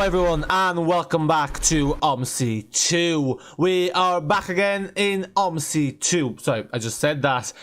everyone, and welcome back to Omsi 2. We are back again in Omsi 2. Sorry, I just said that.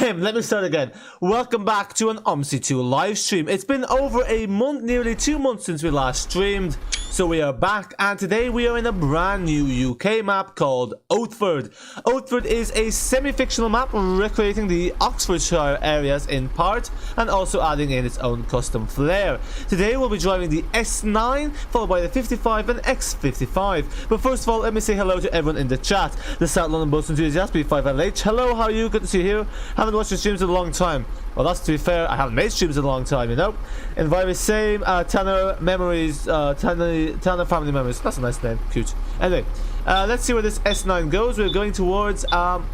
Let me start again. Welcome back to an Omsi 2 live stream. It's been over a month, nearly 2 months since we last streamed. So we are back, and today we are in a brand new UK map called Oatford. Oatford is a semi-fictional map recreating the Oxfordshire areas in part, and also adding in its own custom flair. Today we'll be driving the S9, followed by the 55 and X55. But first of all, let me say hello to everyone in the chat. The South London Bus Enthusiast B5 LH. Hello, how are you? Good to see you here. Haven't watched your streams in a long time. Well, that's to be fair, I haven't made streams in a long time, you know. Enviro, same. Tanner Memories, Tanner Family Memories. That's a nice name, cute. Anyway, let's see where this S9 goes. We're going towards Honey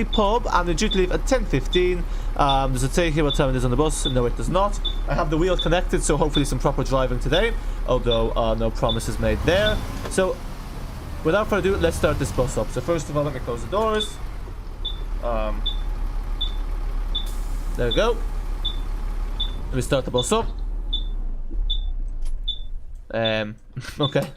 Pub, and we're due to leave at 10:15. Does it say here what time it is on the bus? No, it does not. I have the wheel connected, so hopefully some proper driving today, although no promises made there. So, without further ado, let's start this bus up. So first of all, let me close the doors. There we go. Let me start the bus up. Okay.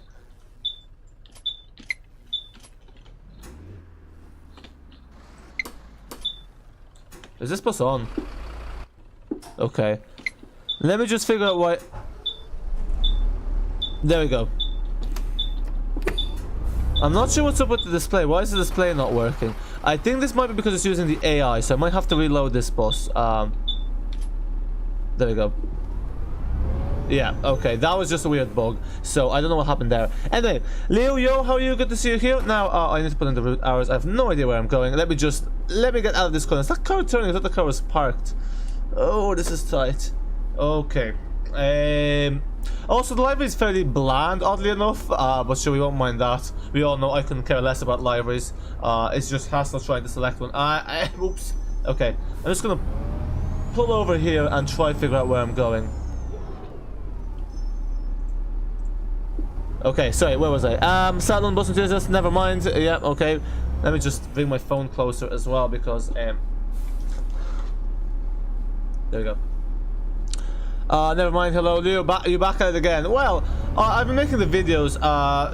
Is this bus on? Okay. Let me just figure out why. There we go. I'm not sure what's up with the display. Why is the display not working? I think this might be because it's using the AI, so I might have to reload this bus. There we go. Yeah, okay, that was just a weird bug, so I don't know what happened there. Anyway, Leo, yo, how are you? Good to see you here. Now, I need to put in the route hours. I have no idea where I'm going. Let me get out of this corner. Is that car turning? I thought the car was parked. Oh, this is tight. Okay. Also, the library is fairly bland, oddly enough, but sure, we won't mind that. We all know I couldn't care less about libraries. It's just hassle trying to select one. Oops. Okay, I'm just gonna pull over here and try to figure out where I'm going. Okay, sorry, where was I? Southland Bus Enthusiast, never mind. Yeah, okay. Let me just bring my phone closer as well, because there we go. Never mind. Hello, Leo. You back at it again. Well, I've been making the videos.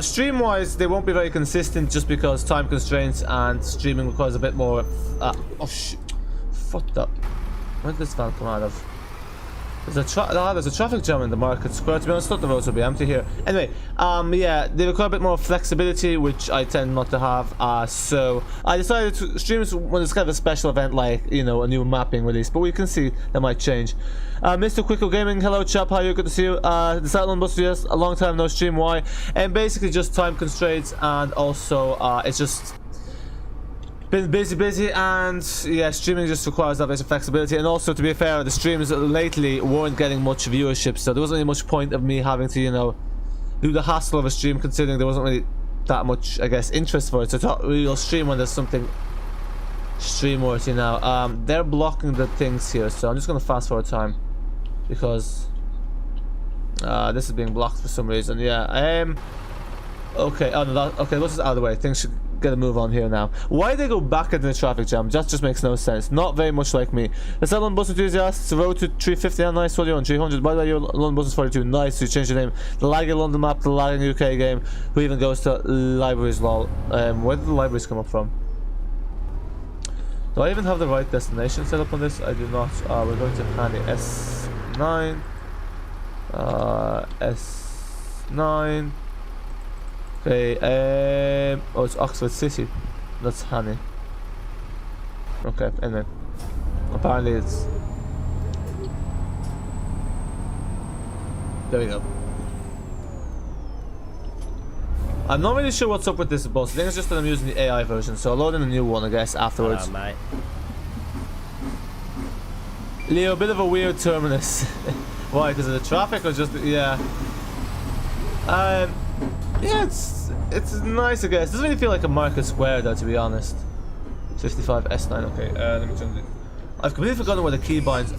Stream-wise, they won't be very consistent just because time constraints and streaming requires a bit more. Oh shit! Fucked up. Where did this van come out of? There's a traffic jam in the market square. To be honest, I thought the roads would be empty here. Anyway, yeah, they require a bit more flexibility, which I tend not to have. So I decided to stream when it's kind of a special event, like, you know, a new mapping release. But we can see that might change. Mr. Quicko Gaming, hello chap, how are you? Good to see you. The Southland Bus, yes, a long time no stream. Why? And basically just time constraints, and also it's just been busy, and yeah, streaming just requires that bit of flexibility. And also, to be fair, the streams lately weren't getting much viewership, so there wasn't really much point of me having to, you know, do the hassle of a stream, considering there wasn't really that much, I guess, interest for it. So I thought we'll stream when there's something stream worth, you know. They're blocking the things here, so I'm just gonna fast forward time because this is being blocked for some reason. Yeah. Okay. Oh no. Okay. This is out of the way. Things should get a move on here now. Why they go back into the traffic jam? That just makes no sense. Not very much like me. The London Bus Enthusiasts, road to 350 and nice for you on 300. By the way, your London Bus is 42. Nice. You changed your name. The lagging London map, the lagging UK game. Who even goes to libraries? Lol. Where did the libraries come up from? Do I even have the right destination set up on this? I do not. We're going to Hanny S9. S9. Okay, oh, it's Oxford City. That's Honey. Okay, anyway. Apparently it's... There we go. I'm not really sure what's up with this bus. I think it's just that I'm using the AI version, so I'll load in a new one, I guess, afterwards. Hello, mate. Leo, a bit of a weird terminus. Why? Because of the traffic or just... Yeah. Yeah, it's nice, I guess. It doesn't really feel like a market square, though, to be honest. 55 S9. Okay, let me turn it. I've completely forgotten where the key binds.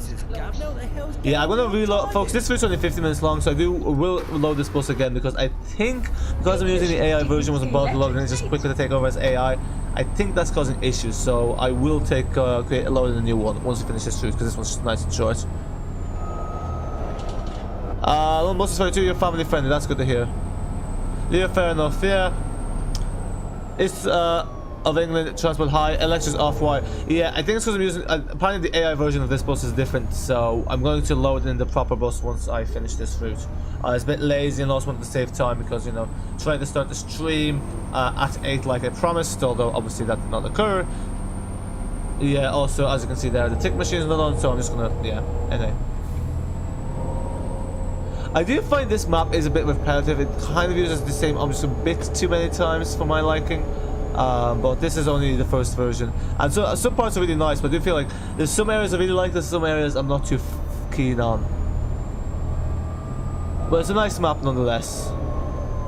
Yeah, I'm gonna reload, folks. This video's only 50 minutes long, so I will load this bus again because I think because I'm using the AI version, wasn't bothered to load it, and it's just quicker to take over as AI. I think that's causing issues, so I will create a load in a new one once we finish this route because this one's just nice and short. London Bus is 42, you're family friendly, that's good to hear. Leo, fair enough, yeah. It's of England, transport high, electrics off, why? Yeah, I think it's because I'm using, apparently the AI version of this bus is different, so I'm going to load in the proper bus once I finish this route. It's a bit lazy and also wanted to save time because, you know, trying to start the stream at 8 like I promised, although obviously that did not occur. Yeah, also, as you can see there, the tick machine is not on, so I'm just gonna, yeah, anyway. I do find this map is a bit repetitive. It kind of uses the same objects a bit too many times for my liking. But this is only the first version. And so some parts are really nice, but I do feel like there's some areas I really like, there's some areas I'm not too keen on. But it's a nice map nonetheless.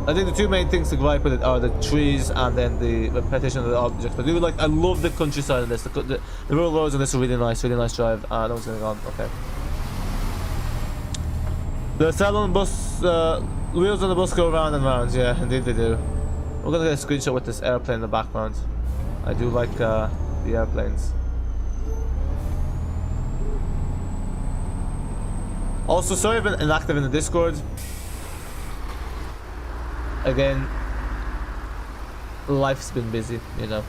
I think the two main things to gripe with it are the trees and then the repetition of the objects. But I love the countryside in this. The rural roads in this are really nice drive. No one's going on. Okay. The salon bus, wheels on the bus go round and round. Yeah, indeed they do. We're gonna get a screenshot with this airplane in the background. I do like the airplanes. Also, sorry I've been inactive in the Discord. Again, life's been busy, you know.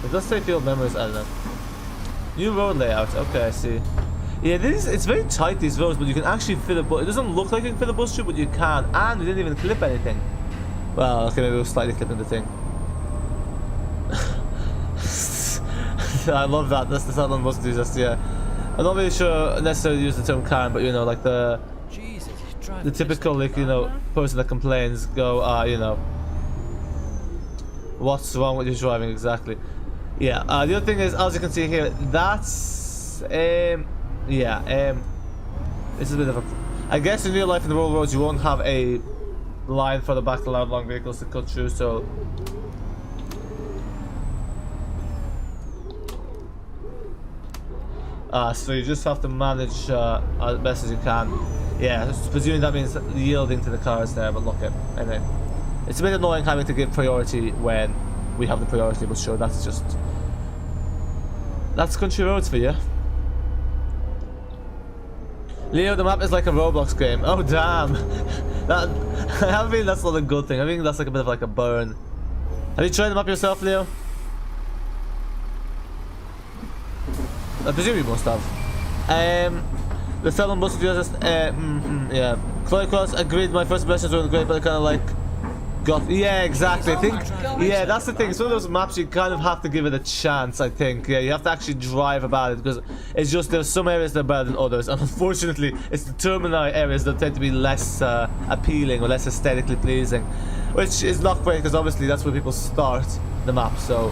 It does say field memories, I don't know. New road layout, okay, I see. Yeah, it's very tight, these roads, but you can actually fit a bus. It doesn't look like you can fit a bus through, but you can. And we didn't even clip anything. Well, okay, maybe we're slightly clipping the thing. I love that. That's the sound on bus just, yeah. I'm not really sure necessarily use the term Karen, but you know, like the typical, like, you know, person that complains go, you know, what's wrong with your driving exactly? Yeah, the other thing is, as you can see here, that's, yeah, this is a bit of a, I guess in real life in the rural roads you won't have a line for the back to loud long vehicles to cut through, so so you just have to manage as best as you can. Yeah, presuming that means yielding to the cars there, but look at, anyway. It's a bit annoying having to give priority when we have the priority, but sure, that's country roads for you. Leo, the map is like a Roblox game. Oh damn. That, I have a feeling that's not a good thing. I think that's like a bit of like a burn. Have you tried the map yourself, Leo? I presume you must have. The Salon bus just yeah. Chloe Cross agreed, my first impressions weren't great, but I kinda like yeah, exactly. I think yeah, that's the thing. Some of those maps you kind of have to give it a chance, I think. Yeah, you have to actually drive about it because it's just there's some areas that are better than others, and unfortunately it's the terminal areas that tend to be less appealing or less aesthetically pleasing, which is not great because obviously that's where people start the map. So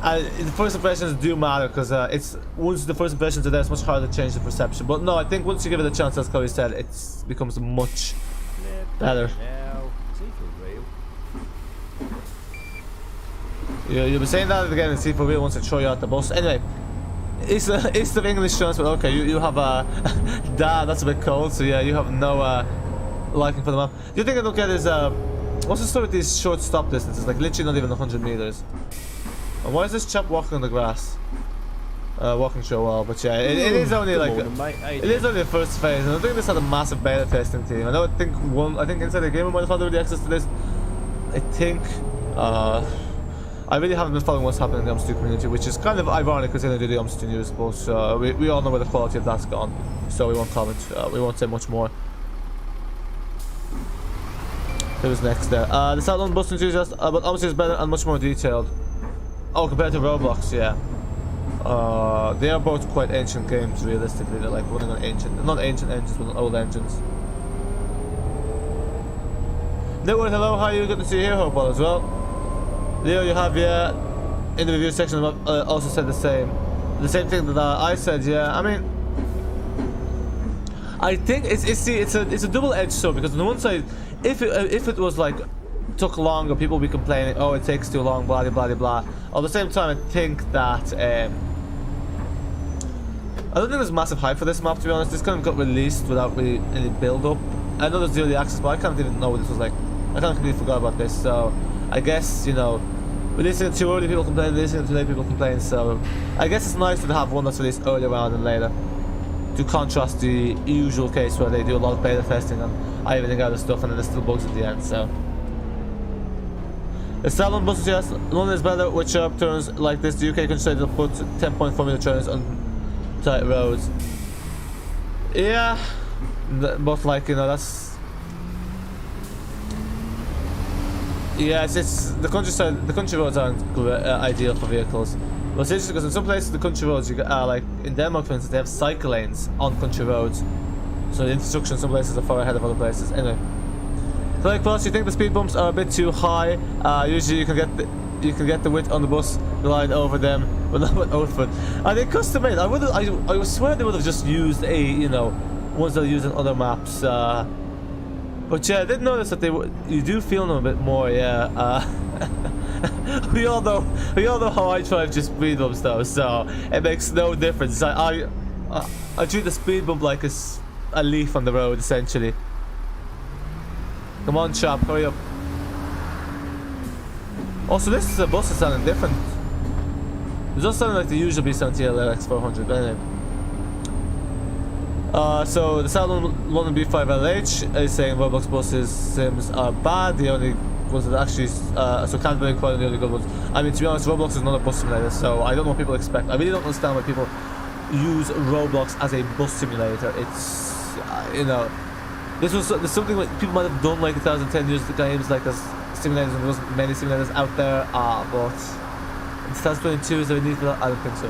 the first impressions do matter because it's once the first impressions are there, it's much harder to change the perception. But no, I think once you give it a chance, as Chloe said, it becomes much better. Yeah, you'll be saying that again and see for real once I throw you out the bus. Anyway, East of English transport. Okay, you have a damn, that's a bit cold. So yeah, you have no liking for the map. The other thing I look at is what's the story with these short stop distances? Like literally not even 100 meters. And why is this chap walking on the grass? Walking through a wall, but yeah, it is only like it is only the first phase, and I think this had a massive beta testing team. I think inside the game we might have had early access to this. I think I really haven't been following what's happening in the Omsi community, which is kind of ironic considering they do the Omsi news, but we all know where the quality of that's gone, so we won't comment. We won't say much more. Who's next there? The Southland Bus Enthusiast, but Omsi is better and much more detailed. Oh, compared to Roblox, yeah. They are both quite ancient games, realistically. They're like running on not ancient engines, but on old engines. Network, hello, how are you? Good to see you here, hope all as well. Leo, you have, yeah, in the review section also said the same thing that I said, yeah. I mean, I think it's a double-edged sword, because on the one side, if it was like took longer, people will be complaining, oh, it takes too long, blah blah blah blah. At the same time, I think that I don't think there's massive hype for this map, to be honest. This kind of got released without really any build-up. I know there's early access, but I kind of didn't know what this was like. I kind of completely forgot about this, so I guess, you know, releasing it too early, people complain, releasing it too late, people complain, so I guess it's nice to have one that's released earlier rather than later. to contrast the usual case where they do a lot of beta testing and ironing out of stuff and then there's still bugs at the end. So the Salon buses, yes, London is better with sharp turns like this. The UK considered to put 10.4 turns on tight roads. Yeah, but like, you know, that's, yeah, it's the countryside. The country roads aren't ideal for vehicles. But it's interesting because in some places the country roads, you like in Denmark, for instance, they have cycle lanes on country roads. So the infrastructure in some places are far ahead of other places. Anyway. Like, plus, you think the speed bumps are a bit too high. Usually you can get the width on the bus line over them, but not with Oatford. Are they custom made? I swear they would have just used a, you know, ones that are used on other maps. But yeah, I did notice that you do feel them a bit more. Yeah. we all know how I drive just speed bumps though, so it makes no difference. I treat the speed bump like a leaf on the road essentially. Come on, chap, hurry up. Also, this is a bus that's sounding different. It doesn't sound like the usual B7TL ALX400, but anyway. So the London B5 LH is saying Roblox buses sims are bad. The only ones that actually, so can't be quite the only good ones. I mean, to be honest, Roblox is not a bus simulator, so I don't know what people expect. I really don't understand why people use Roblox as a bus simulator. It's, you know, this was something like people might have done like 2010 years of games like as simulators, and there wasn't many simulators out there. But in 2022, is there a need for that? I don't think so.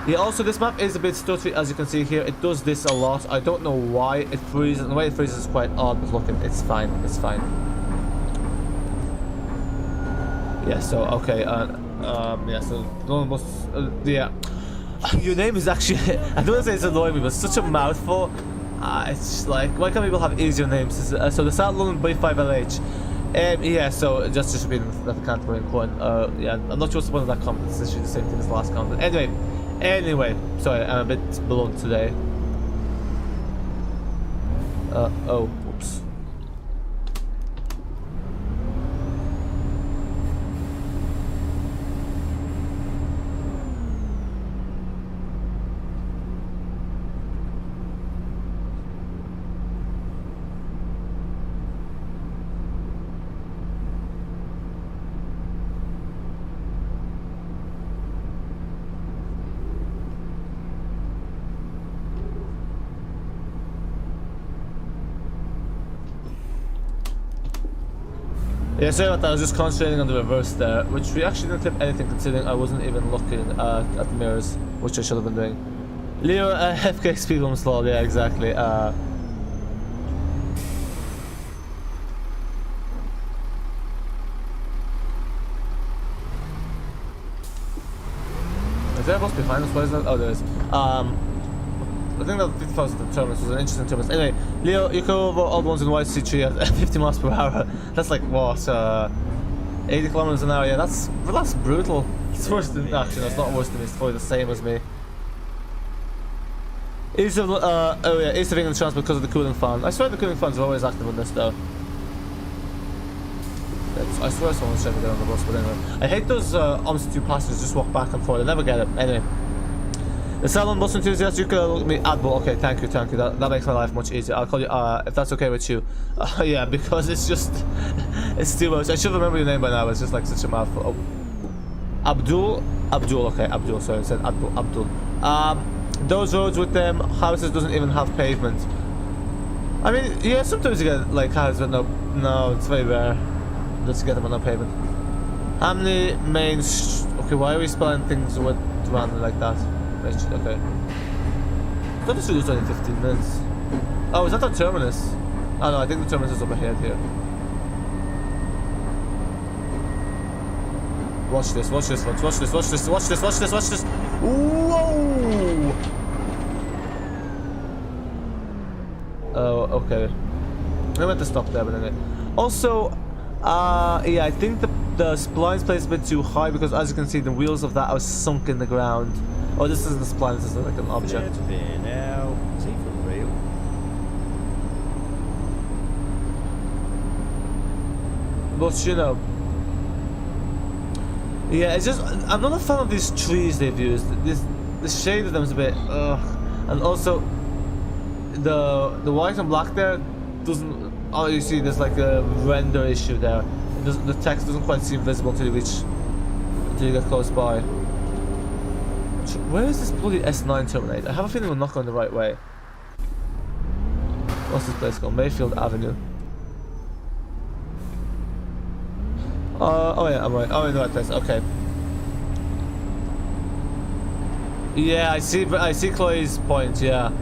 Yeah, also this map is a bit stuttery, as you can see here. It does this a lot. I don't know why it freezes, and the way it freezes is quite odd, but look, it's fine. It's fine. Yeah. So okay. Yeah. So no bus. Yeah. Your name is actually. I don't want to say it's annoying me, but it's such a mouthful. It's just like, why can't people have easier names? So the South London B5 LH. Yeah, so just reading that I can't bring coin. Yeah, I'm not sure what's the point of that comment. It's literally the same thing as the last comment. Anyway, sorry, I'm a bit blunt today. Oh, whoops. Yeah, sorry about that, I was just concentrating on the reverse there, which we actually didn't clip anything considering I wasn't even looking at the mirrors, which I should have been doing. Leo, FK speed bump slow, yeah, exactly. Is there a bus behind us? What is that? Oh, there is. I think that 50,000 terminus was an interesting terminus. Anyway, Leo, you go over all the ones in YC3 at 50 miles per hour. That's like what? 80 kilometers an hour. Yeah, that's brutal. It's worse than, actually, no, it's not worse than me. It's probably the same as me. East of England transport because of the cooling fan. I swear the cooling fans are always active on this though. I swear someone's trying to get on the bus, but anyway. I hate those Omsi 2 passengers just walk back and forth. I never get it. Anyway. The Salon bus enthusiast, you can look at me, Addon. Okay, thank you. That makes my life much easier. I'll call you, if that's okay with you. Yeah, because it's just, it's too much. I should remember your name by now. It's just like such a mouthful. Oh. Abdul, okay, Abdul. Sorry, I said Abdul. Those roads with them houses doesn't even have pavement. I mean, yeah, sometimes you get like houses with no, it's very rare just to get them on no pavement. How many mains? Okay, why are we spelling things with random like that? Okay. I thought this was only 15 minutes. Oh, is that the terminus? Oh no, I think the terminus is up ahead here. Watch this, watch this, watch this, watch this, watch this, watch this, watch this. Whoa! Oh, okay. I meant to stop there, but anyway. Also, yeah, I think the splines place a bit too high because, as you can see, the wheels of that are sunk in the ground. Oh, this isn't the spline, this is like an object. Now, is he for real? But you know, yeah, it's just I'm not a fan of these trees they've used. The shade of them is a bit, ugh. And also, the white and black there doesn't. Oh, you see, there's like a render issue there. The text doesn't quite seem visible until you get close by. Where is this bloody S9 terminate? I have a feeling we're not going the right way. What's this place called? Mayfield Avenue. Oh yeah, I'm right. Oh, in the right place. Okay. Yeah, I see Chloe's point. Yeah,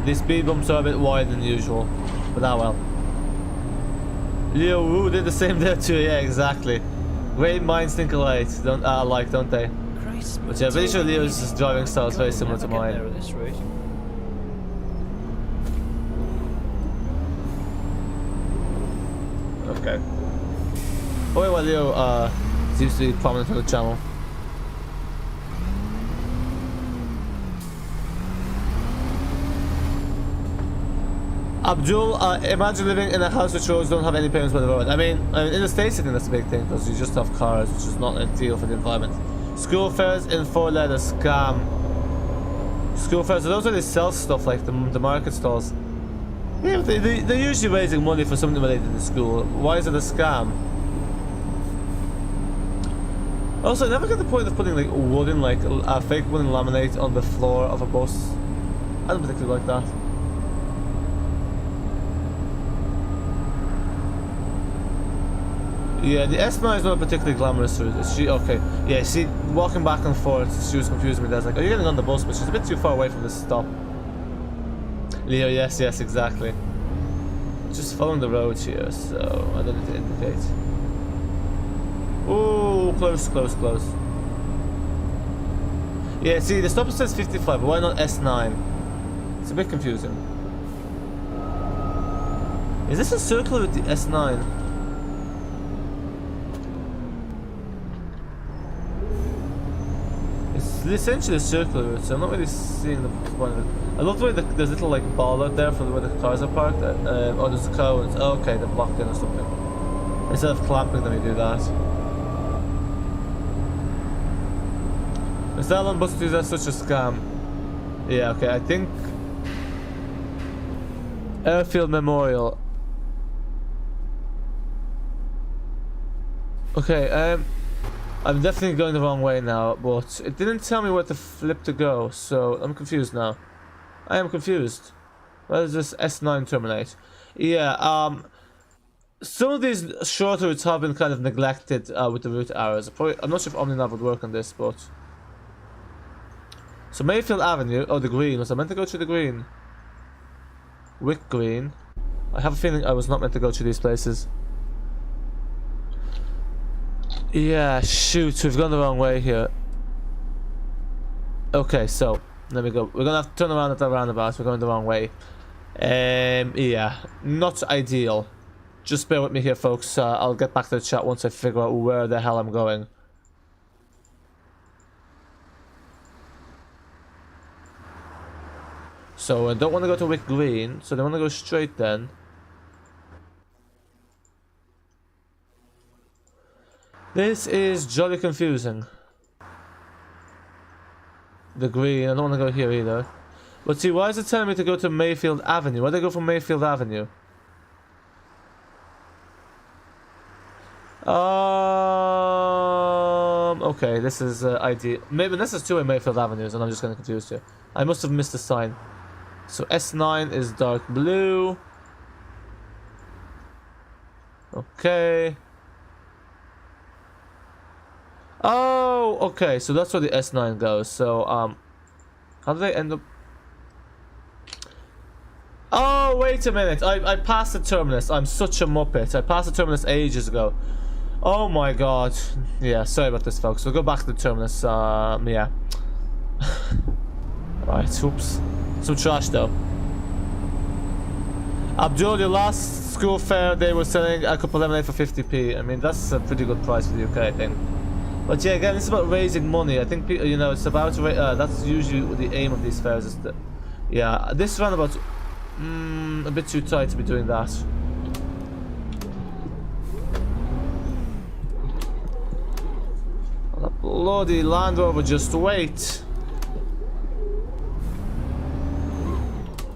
these speed bumps are a bit wider than usual, but ah well. Leo Wu did the same there too. Yeah, exactly. Great minds think alike, don't they? Christ, But yeah, I'm pretty sure Leo's driving style is very similar to mine. There at this rate. Okay. Oh yeah, well, Leo seems to be prominent on the channel. Abdul, imagine living in a house which roads don't have any payments by the road. I mean, in the States I think that's a big thing because you just have cars, which is not ideal for the environment. School fairs in 4 letters, scam. School fairs, those are they sell stuff like the market stalls. Yeah, they're usually raising money for something related to school. Why is it a scam? Also, I never get the point of putting like wooden, like fake wooden laminate on the floor of a bus. I don't particularly like that. Yeah, the S9 is not a particularly glamorous route. Is she okay? Yeah, see, walking back and forth, she was confusing me. There's like, are you getting on the bus? But she's a bit too far away from this stop. Leo, yes, exactly. Just following the road here, so I don't need to indicate. Ooh, close. Yeah, see, the stop says 55, but why not S9? It's a bit confusing. Is this a circle with the S9? It's essentially a circular route, so I'm not really seeing the point of it. I love the way there's a little like ball out there for where the cars are parked. Oh, there's a cones. Oh, okay, they're blocked in or something. Instead of clamping them, you do that. Is that on bus is that such a scam? Yeah, okay, I think Airfield Memorial. Okay, I'm definitely going the wrong way now, but it didn't tell me where to flip to go, so I'm confused now. I am confused. Where does this S9 terminate? Yeah, some of these shorter routes have been kind of neglected with the route arrows. I'm not sure if OmniNav would work on this, but... So Mayfield Avenue, oh the green, was I meant to go through the green? Wick Green. I have a feeling I was not meant to go through these places. Yeah, shoot, we've gone the wrong way here. Okay, so, let me go. We're gonna have to turn around at the roundabout, we're going the wrong way. Yeah, not ideal. Just bear with me here, folks. I'll get back to the chat once I figure out where the hell I'm going. So I don't want to go to Wick Green, so I want to go straight then. This is jolly confusing. The green, I don't want to go here either. But see, why is it telling me to go to Mayfield Avenue? Why did I go from Mayfield Avenue? Okay, this is ideal. Maybe this is two-way Mayfield Avenues and I'm just getting confused here. I must have missed a sign. So S9 is dark blue. Okay. Oh, okay, so that's where the S9 goes. So, how did I end up? Oh, wait a minute. I passed the terminus. I'm such a muppet. I passed the terminus ages ago. Oh my god. Yeah, sorry about this, folks. We'll go back to the terminus. Yeah. Right, oops. Some trash, though. Abdul, your last school fair, they were selling a cup of lemonade for 50p. I mean, that's a pretty good price for the UK, I think. But yeah, again, it's about raising money. I think, you know, it's about that's usually the aim of these fairs. Is that, yeah, this roundabout's a bit too tight to be doing that. Oh, that bloody Land Rover, just wait.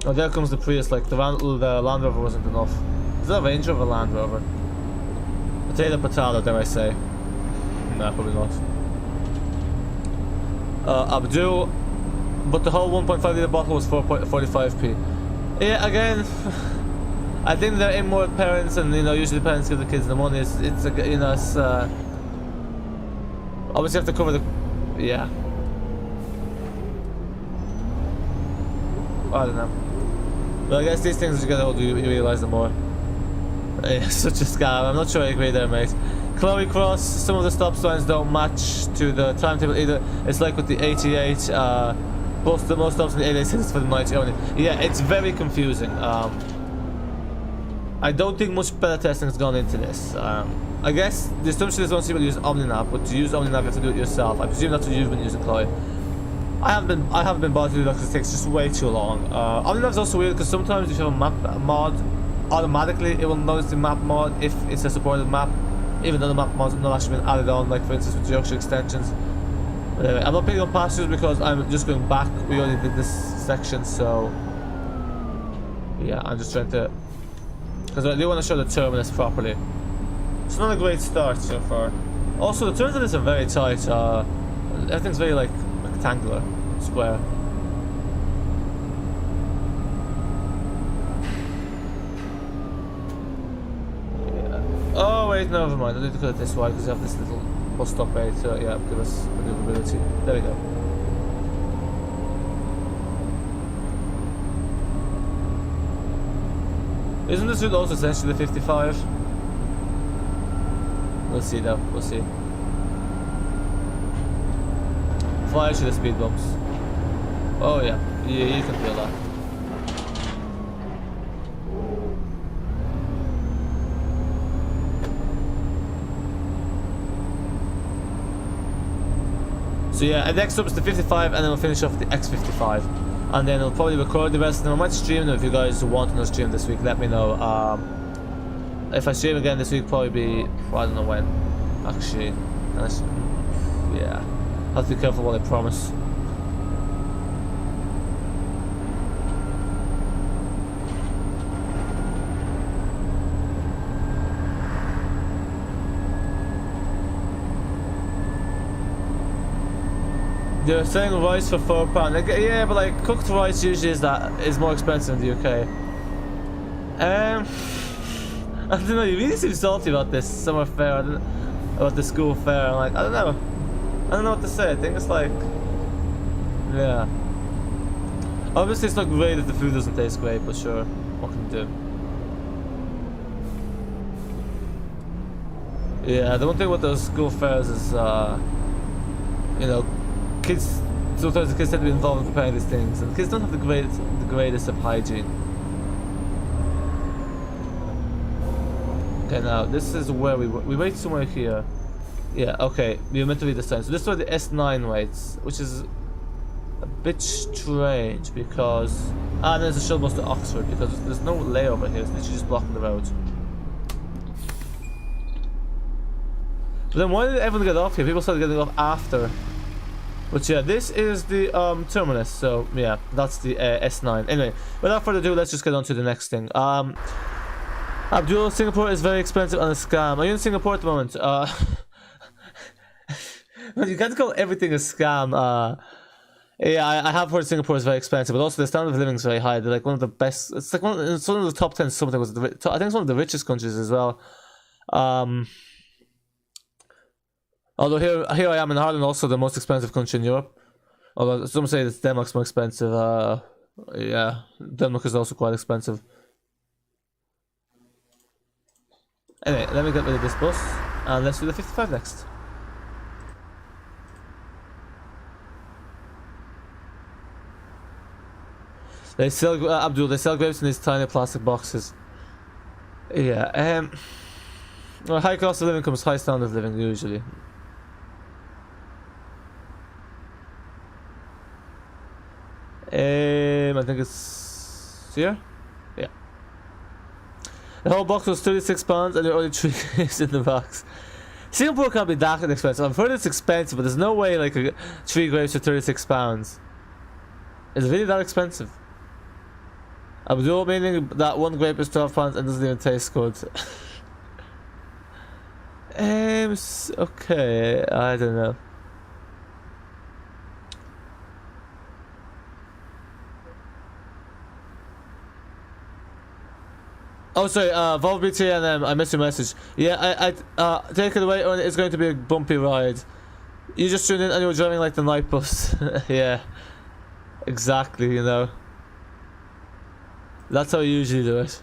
Oh, there comes the Prius. Like the Land Rover wasn't enough. Is that a Range Rover, Land Rover? Potato, dare I say? Nah, probably not. Abdul, but the whole 1.5 litre bottle was 4.45p. Yeah, again, I think they're in more with parents, and usually parents give the kids the money. It's obviously you have to cover the, yeah. I don't know. But I guess these things, as you get older, you realise them more. It's such a scam. I'm not sure I agree there, mate. Chloe Cross, some of the stop signs don't match to the timetable either. It's like with the 88, most stops in the 88 is for the night only. Yeah, it's very confusing. I don't think much better testing has gone into this. I guess the assumption is most people use OmniNav, but to use OmniNav you have to do it yourself. I presume that's what you've been using, Chloe. I haven't been bothered to do that because it takes just way too long. OmniNav is also weird because sometimes if you have a map mod, automatically it will notice the map mod if it's a supported map, even though the map mod's not actually been added on, like for instance with junction extensions. But anyway, I'm not picking up passengers because I'm just going back. We already did this section, so yeah, I'm just trying to, because I do want to show the terminus properly. It's not a great start so far. Also, the turns on this are very tight. Everything's very like rectangular, square. Oh wait, no, never mind. I need to cut it this way because you have this little bus stop aid to, yeah, give us maneuverability. There we go. Isn't this route also essentially the 55? We'll see though, we'll see. Fly to the speed bumps. Oh yeah, you can feel that. So yeah, and next up is the 55, and then we'll finish off with the X55. And then I'll probably record the rest, and I might stream them if you guys want to stream this week, let me know. If I stream again this week, probably be, I don't know when, actually. Yeah, I have to be careful what I promise. They're selling rice for £4. Like, yeah, but like cooked rice usually is more expensive in the UK. I don't know. You really seem salty about this summer fair. About the school fair. I'm like, I don't know what to say. I think it's like, yeah. Obviously, it's not great if the food doesn't taste great, but sure, what can you do? Yeah, the one thing with those school fairs is, kids, sometimes the kids tend to be involved in preparing these things, and the kids don't have the greatest of hygiene. Okay, now this is where we wait somewhere here. Yeah, okay, we were meant to read this time. So this is where the S9 waits, which is a bit strange because there's a shuttle bus to Oxford because there's no layover here. It's literally just blocking the road. But then why did everyone get off here? People started getting off after. But yeah, this is the terminus, so yeah, that's the S9. Anyway, without further ado, let's just get on to the next thing. Abdul, Singapore is very expensive and a scam. Are you in Singapore at the moment? Well, you can't call everything a scam. Yeah, I have heard Singapore is very expensive, but also the standard of living is very high. They're like one of the best. It's like it's one of the top 10 something. I think it's one of the richest countries as well. Although here I am in Ireland, also the most expensive country in Europe. Although some say that Denmark's more expensive. Yeah, Denmark is also quite expensive. Anyway, let me get rid of this bus, and let's do the 55 next. They sell Abdul. They sell grapes in these tiny plastic boxes. Yeah. Well, high cost of living comes high standard of living usually. I think it's here. Yeah. The whole box was £36 and there are only 3 grapes in the box. Singapore can't be that expensive. I've heard it's expensive, but there's no way like 3 grapes for £36. Is it really that expensive? Abdul meaning that one grape is 12 pounds and doesn't even taste good. Okay, I don't know. Oh, sorry, Volvo B7TL, I missed your message. Yeah, I take it away, it's going to be a bumpy ride. You just tuned in and you were driving like the night bus. Yeah, exactly, you know. That's how you usually do it.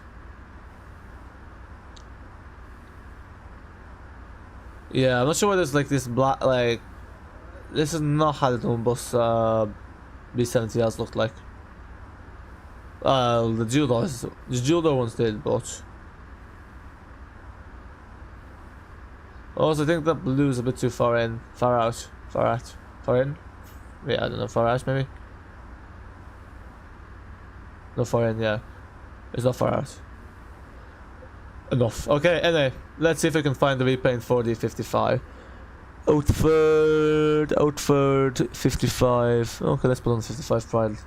Yeah, I'm not sure what there's like this black, like, this is not how the Addon bus B7TLs looked like. The Judo ones did, but also I think that blue's a bit too far in, far out, far in. Yeah, I don't know, far out maybe. No, far in, yeah. It's not far out. Enough. Okay, anyway, let's see if we can find the repaint for the 55. Oatford 55. Okay, let's put on the 55 Pride.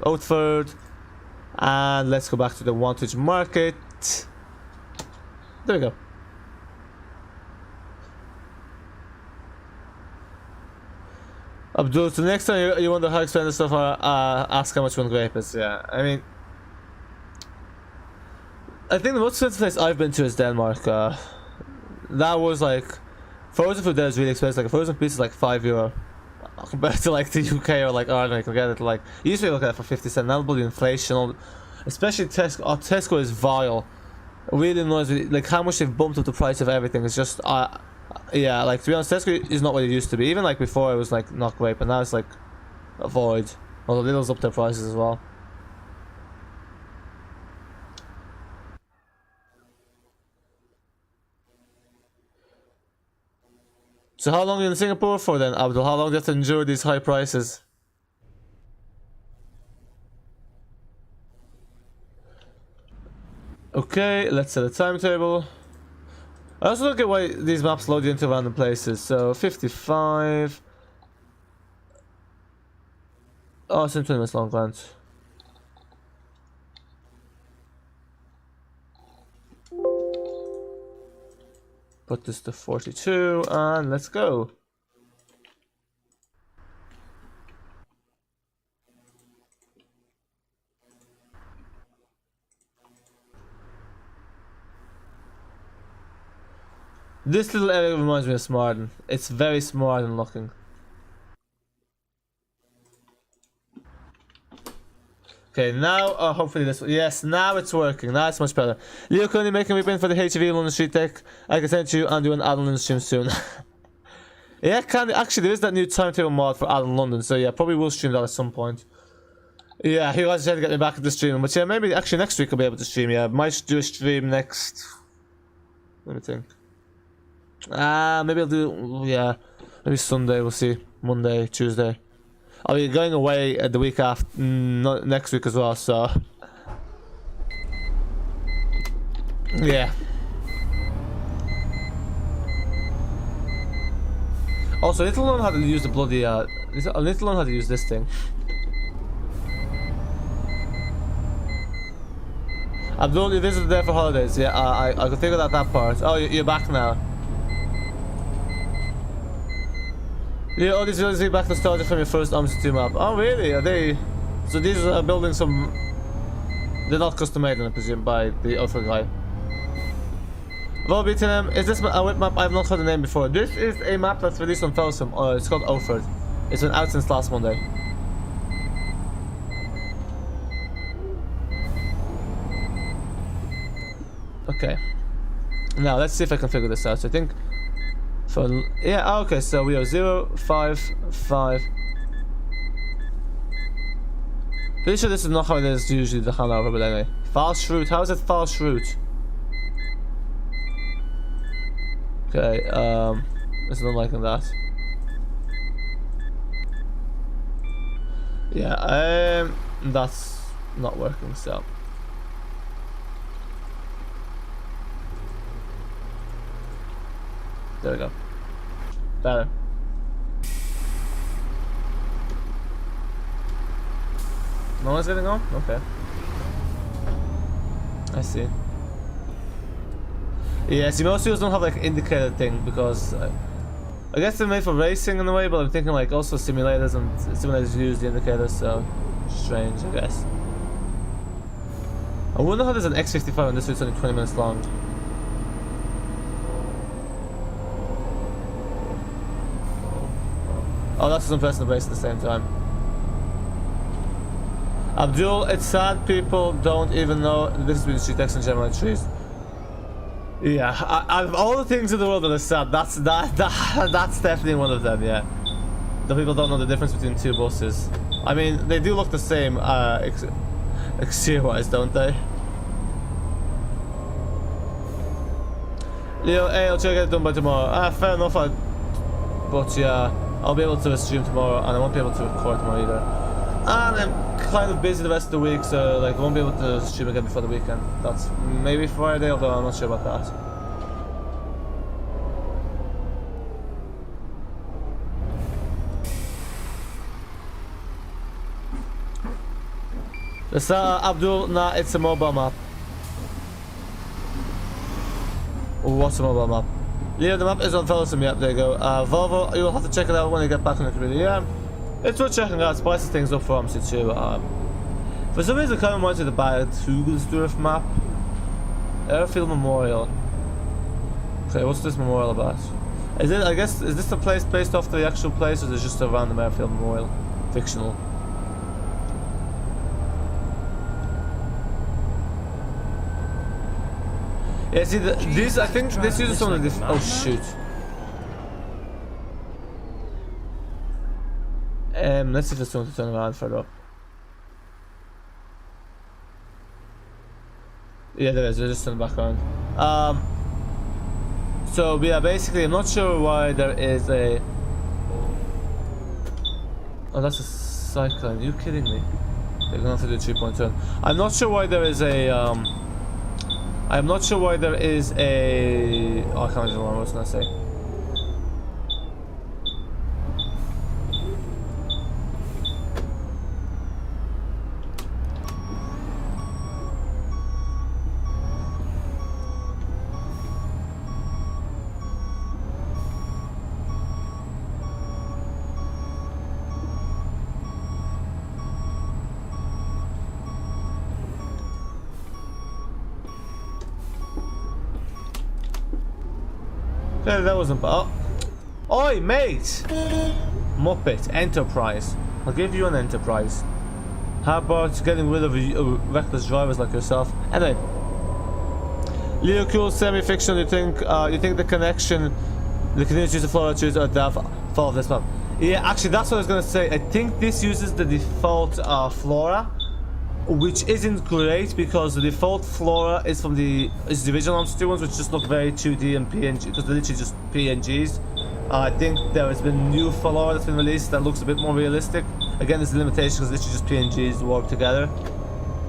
Oatford, and let's go back to the wantage market. There we go. Abdul, so next time you wonder how expensive stuff are, ask how much one grape is. Yeah, I mean, I think the most expensive place I've been to is Denmark. That was like, frozen food there is really expensive. Like a frozen piece is like €5 compared to like the UK or like Ireland. I can get it like, you usually look at it for 50 cents. Now the inflation, especially Tesco. Oh, Tesco is vile. It really annoys me, like how much they've bumped up the price of everything. It's just yeah, like to be honest, Tesco is not what it used to be. Even like before, it was like not great, but now it's like a void. Although Lidl's up their prices as well. So how long are you in Singapore for then, Abdul? How long do you have to endure these high prices? Okay, let's set a timetable. I also don't get why these maps load you into random places. So 55. Oh, it's in 20 minutes long, Grant. Put this to 42 and let's go. This little area reminds me of Smarden. It's very Smarden looking. Okay, now hopefully this. Yes, now it's working. Now it's much better. Leo currently making a repaint for the HV London Street deck. I can send you and do an Addon in stream soon. Yeah, actually there is that new timetable mod for Addon London, so yeah, probably will stream that at some point. Yeah, he was trying to get me back into streaming, but yeah, maybe actually next week I'll be able to stream. Yeah, might do a stream next. Let me think. Maybe I'll do, yeah, maybe Sunday, we'll see. Monday, Tuesday. I'll be going away the week after, next week as well, so. Yeah. Also, I need to learn how to use the bloody, I need to learn how to use this thing. I'm the only visitor there for holidays, yeah, I can figure out that part. Oh, you're back now. Yeah, all these villages back nostalgia from your first Omsi 2 map. Oh really? Are they? So these are building some. They're not custom made, I presume, by the Oatford guy. Volvo B7TL, is this a whip map? I've not heard the name before. This is a map that's released on Felsom. It's called Oatford. It's been out since last Monday. Okay. Now let's see if I can figure this out. So I think. Yeah, okay, so we are 0, 5, 5. Pretty sure this is not how it is usually the Hanover, but anyway. False route, how is it false route? Okay, it's not liking that. Yeah, that's not working, so. There we go. Better. No one's getting on? Okay. I see. Yeah, see, most vehicles don't have like indicator thing because I guess they're made for racing in a way, but I'm thinking like also simulators, and simulators use the indicators, so strange, I guess. I wonder how there's an X55 on this, it's only 20 minutes long. Oh, that's some pressing the brakes at the same time. Abdul, it's sad people don't even know the difference between street X and Gemini trees. Yeah, out of all the things in the world that are sad, that's definitely one of them. Yeah, the people don't know the difference between two buses. I mean, they do look the same, exterior-wise, don't they? Leo, hey, I'll try to get it done by tomorrow. Fair enough. But yeah, I'll be able to stream tomorrow, and I won't be able to record tomorrow either. And I'm kind of busy the rest of the week, so like I won't be able to stream again before the weekend. That's maybe Friday, although I'm not sure about that. It's Abdul, nah, it's a mobile map. What's a mobile map? Yeah, the map is on Fellowsome, yep, there you go. Volvo, you'll have to check it out when you get back on the computer. Yeah, it's worth checking out, spices things up for Omsi too. For some reason it kind of reminds me of the Bad Hugelsdorf map. Airfield Memorial. Okay, what's this memorial about? Is it, I guess, is this the place based off the actual place, or is it just a random airfield memorial? Fictional. Yeah, see, this, I think this uses some of this. Oh, shoot. Let's see if there's something to turn around further up. Yeah, there is. They're just in the background. So, yeah, basically, I'm not sure why there is a. Oh, that's a cyclone. Are you kidding me? They're gonna have to do a 3-point turn. I'm not sure why there is a. I'm not sure why there is a. Oh, I can't remember what I was gonna say. That wasn't bad. Oh. Oi, mate! Muppet, Enterprise. I'll give you an Enterprise. How about getting rid of reckless drivers like yourself? Anyway. Leo Cool, semi-fictional, you think the connection, the continuous use of Flora choose or the fall of this map? Yeah, actually that's what I was gonna say. I think this uses the default Flora, which isn't great because the default Flora is from the original Omsi ones, which just look very 2D and PNG, because they're literally just PNGs. I think there has been new Flora that's been released that looks a bit more realistic. Again, there's a limitation because it's literally just PNGs work together.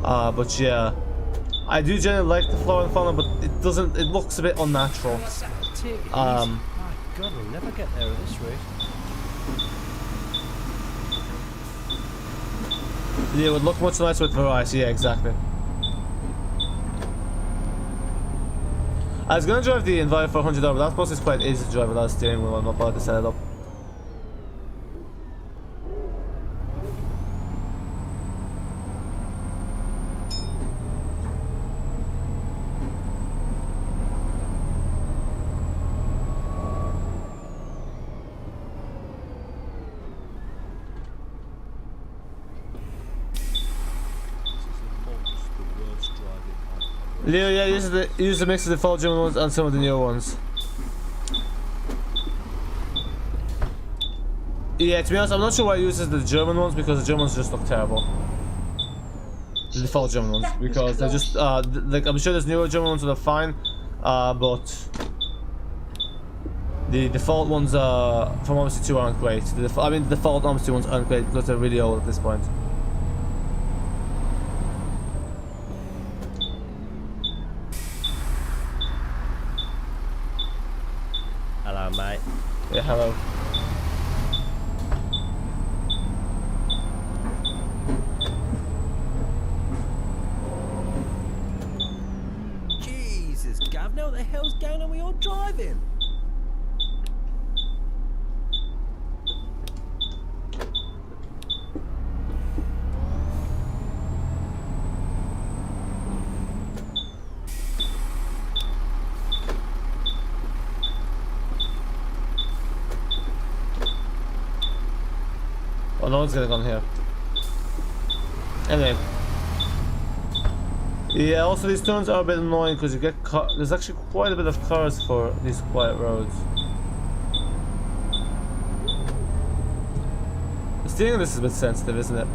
But yeah, I do generally like the Flora and fauna, but it doesn't. It looks a bit unnatural. My God, we'll never get there at this rate. Yeah, it would look much nicer with variety, yeah, exactly. I was gonna drive the Enviro for $100, but that supposed is quite easy to drive without a steering wheel. I'm not bothered to set it up. Leo, yeah, use the mix of the default German ones and some of the newer ones. Yeah, to be honest, I'm not sure why it uses the German ones because the German ones just look terrible. The default German ones, because they're just like, I'm sure there's newer German ones that are fine, but the default ones from Omsi 2 aren't great. I mean, the default Omsi ones aren't great because they're really old at this point. Hello, mate. Yeah, hello. living. Oh, no one's gonna come here. Anyway. Yeah, also these turns are a bit annoying because you get there's actually quite a bit of cars for these quiet roads. The steering of this is a bit sensitive, isn't it?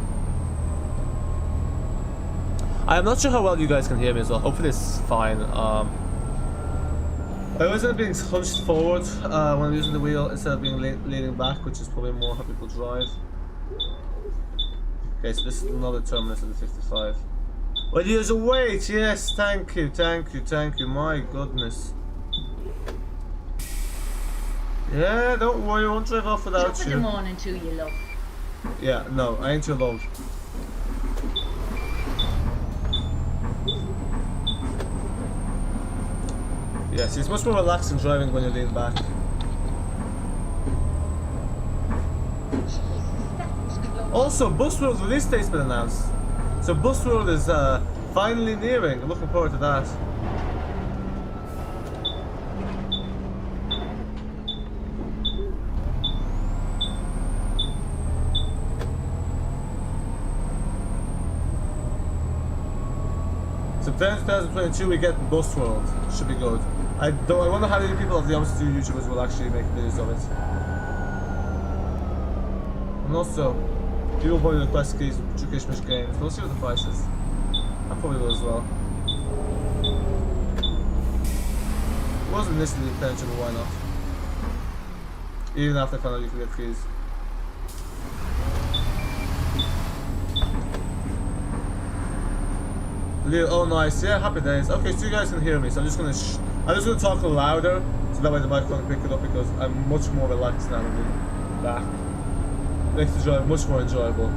I'm not sure how well you guys can hear me as well. Hopefully it's fine. I always end up being hunched forward when I'm using the wheel instead of being leaning back, which is probably more how people drive. Okay, so this is another terminus of the 55. Well, use a wait, yes, thank you, my goodness. Yeah, don't worry, I won't drive off without Top you. of the morning to you, love. Yeah, no, I ain't your love. Yes, it's much more relaxing driving when you lean back. Also, Bus World release date's been announced. So Bus World is finally nearing. I'm looking forward to that. September 2022 we get Bus World. Should be good. I wonder how many people of the Omsi YouTubers will actually make videos of it. And also, people probably request keys with Tukishmish games. We'll see what the price is. I probably will as well. It wasn't initially the intention, but why not? Even after I found out you could get keys. Leo, oh nice, yeah, happy days. Okay, so you guys can hear me, so I'm just gonna talk louder, so that way the microphone can pick it up because I'm much more relaxed now than being back. Makes the drive much more enjoyable.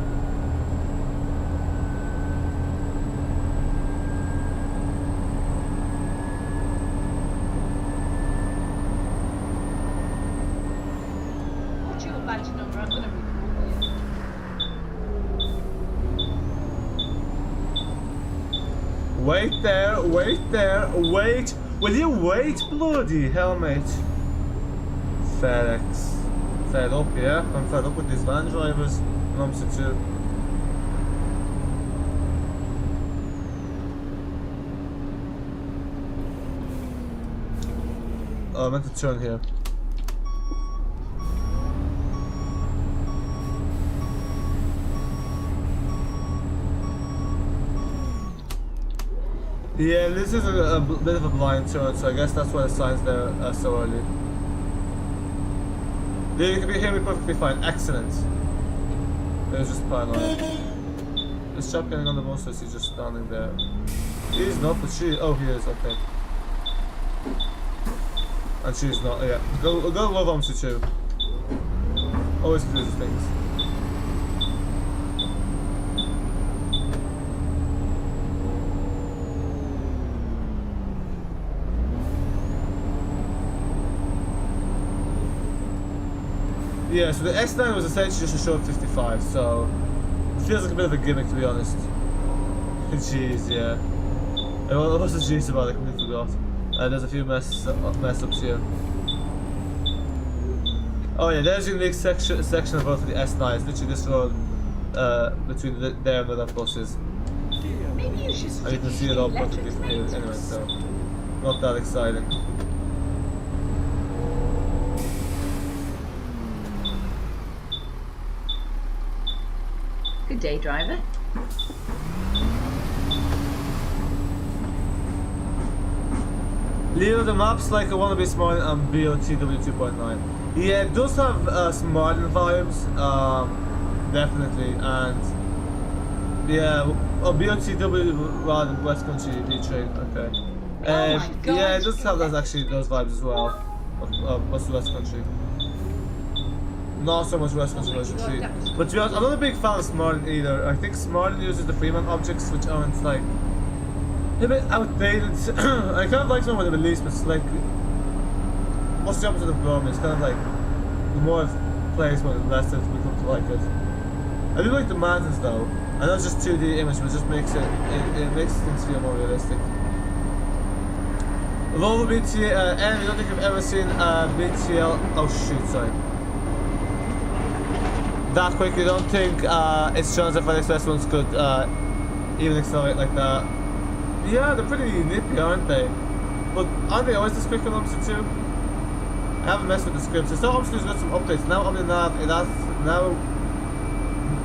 What's your badge number? I'm gonna record you. Wait there, wait! Will you wait, bloody hell, mate? FedEx. Fed up, yeah? I'm fed up with these van drivers. And Omsi too. Oh, I meant to turn here. Yeah, this is a bit of a blind turn, so I guess that's why the sign's there so early. Yeah, you can hear me perfectly fine. Excellent. It was just paranoid. Is Chop getting on the bus, or is he just standing there? He's not, but she... Oh, he is, okay. And she's not, yeah. Go love Omsi too. Always do these things. Yeah, so the S9 was essentially just a show of 55, so it feels like a bit of a gimmick, to be honest. Jeez, yeah. What's the jeez about it? I completely forgot. There's a few mess ups here. Oh yeah, there's your next section of road for the S9. It's literally this road between there and the buses. Maybe you should And you can see it all perfectly from here anyway, so not that exciting. Good day, driver. Leo, the map's like a wannabe smart on BOTW 2.9. Yeah, it does have smart vibes, definitely, and yeah, BOTW rather than West Country V-Train, okay. Oh my God. Yeah, it does have those vibes as well. What's the West Country? Not so much West Country version 3. But to be honest, I'm not a big fan of Smartin either. I think Smartin uses the Freeman objects, which aren't like a bit outdated. I kind of like them when they released, but it's like what's the opposite of boring? It's kind of like the more I've played one, the less I've become to like it. I do like the mountains though. I know it's just 2D image, but it just makes it makes things feel more realistic. Volvo BTL, and I don't think I've ever seen BTL. Oh shoot, sorry. That quick, you don't think it's chance if express ones could even accelerate like that? Yeah, they're pretty nippy, aren't they? But aren't they always this quick on Omsi too? I haven't messed with the scripts. I saw Omsi's got some updates. Now OmniNav, that's now.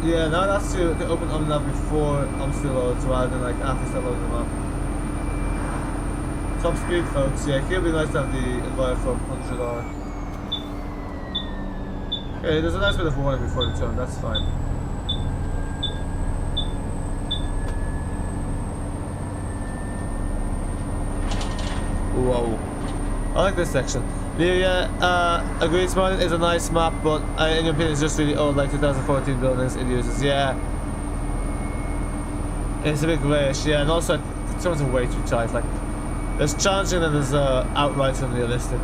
Yeah, now that's to open OmniNav before Omsi loads rather than like after start loading them up. Top speed, folks. Yeah, it would be nice to have the Enviro for 100R. Okay, there's a nice bit of warning before the turn. That's fine. Whoa. I like this section. Yeah, agreed, Smartin is a nice map, but in your opinion it's just really old, like 2014 buildings it uses. Yeah. It's a bit greyish, yeah, and also the turns are way too tight. Like, there's challenging and there's outright unrealistic.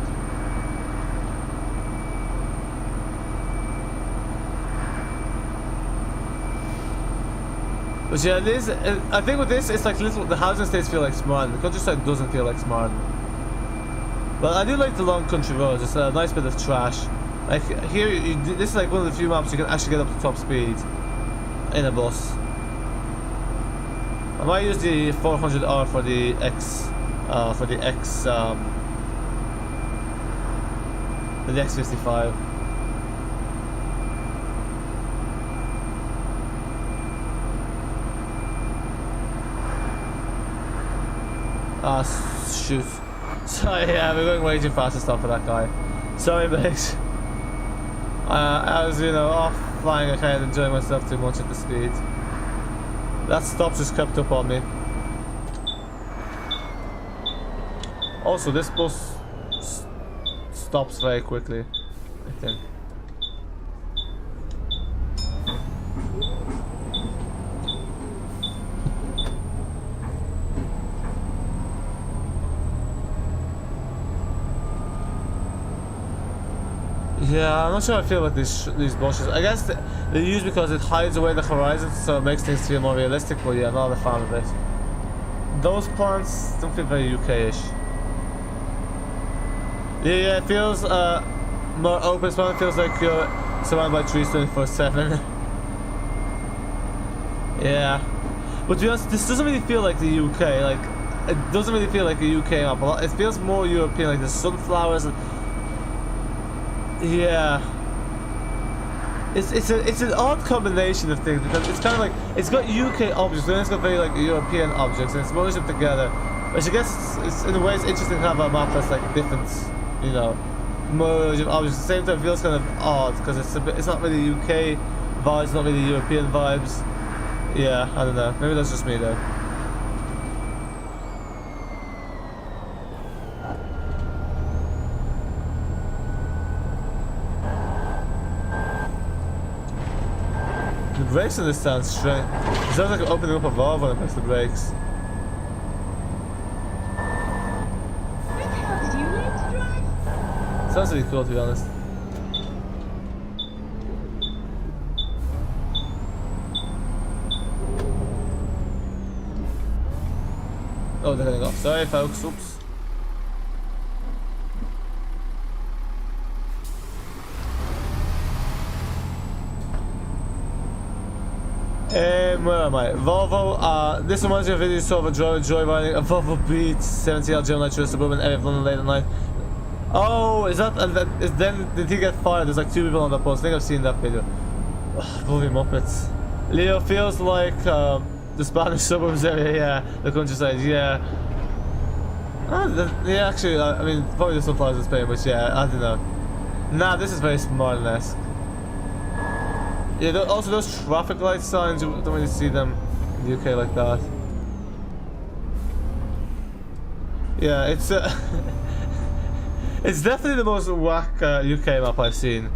But yeah, this, I think with this, it's like little, the housing estates feel like Smartin. The countryside doesn't feel like Smartin. But I do like the long country roads. It's a nice bit of trash. Like here, this is like one of the few maps you can actually get up to top speed in a bus. I might use the 400R for the X55. Ah, shoot. Sorry, yeah, we're going way too fast to stop for that guy. Sorry, mate. I was, you know, off flying ahead, enjoying myself too much at the speed. That stop just crept up on me. Also, this bus stops very quickly, I think. Yeah, I'm not sure how I feel about these bushes. I guess they're used because it hides away the horizon, so it makes things feel more realistic, but yeah, I'm not a fan of it. Those plants don't feel very UK-ish. Yeah, it feels more open. It feels like you're surrounded by trees 24/7. Yeah. But to be honest, this doesn't really feel like the UK. Like, it doesn't really feel like a UK map. It feels more European, like there's sunflowers and... Yeah, it's an odd combination of things because it's kind of like it's got UK objects, then it's got very like European objects, and it's merged them together. Which I guess it's in a way it's interesting to have a map that's like different, you know, merge of objects. At the same time, it feels kind of odd because it's not really UK vibes, not really European vibes. Yeah, I don't know. Maybe that's just me though. The brakes in this sound strange. It sounds like opening up a valve when I press the brakes. Where the hell did you learn to drive? Sounds really cool, to be honest. Oh, they're heading off. Sorry, folks. Oops. Where am I? Volvo, this reminds me of a video you saw of a joyriding a Volvo B7TL ALX400 suburban area of London late at night. Oh, is that, then did he get fired? There's like 2 people on that post. I think I've seen that video. Bloody Muppets. Leo feels like the Spanish suburbs area, yeah. The countryside, yeah. Yeah, actually, I mean, probably this applies in Spain, but yeah, I don't know. Nah, this is very Smartin-esque. Yeah, also those traffic light signs, you don't really see them in the UK like that. Yeah, it's it's definitely the most whack UK map I've seen.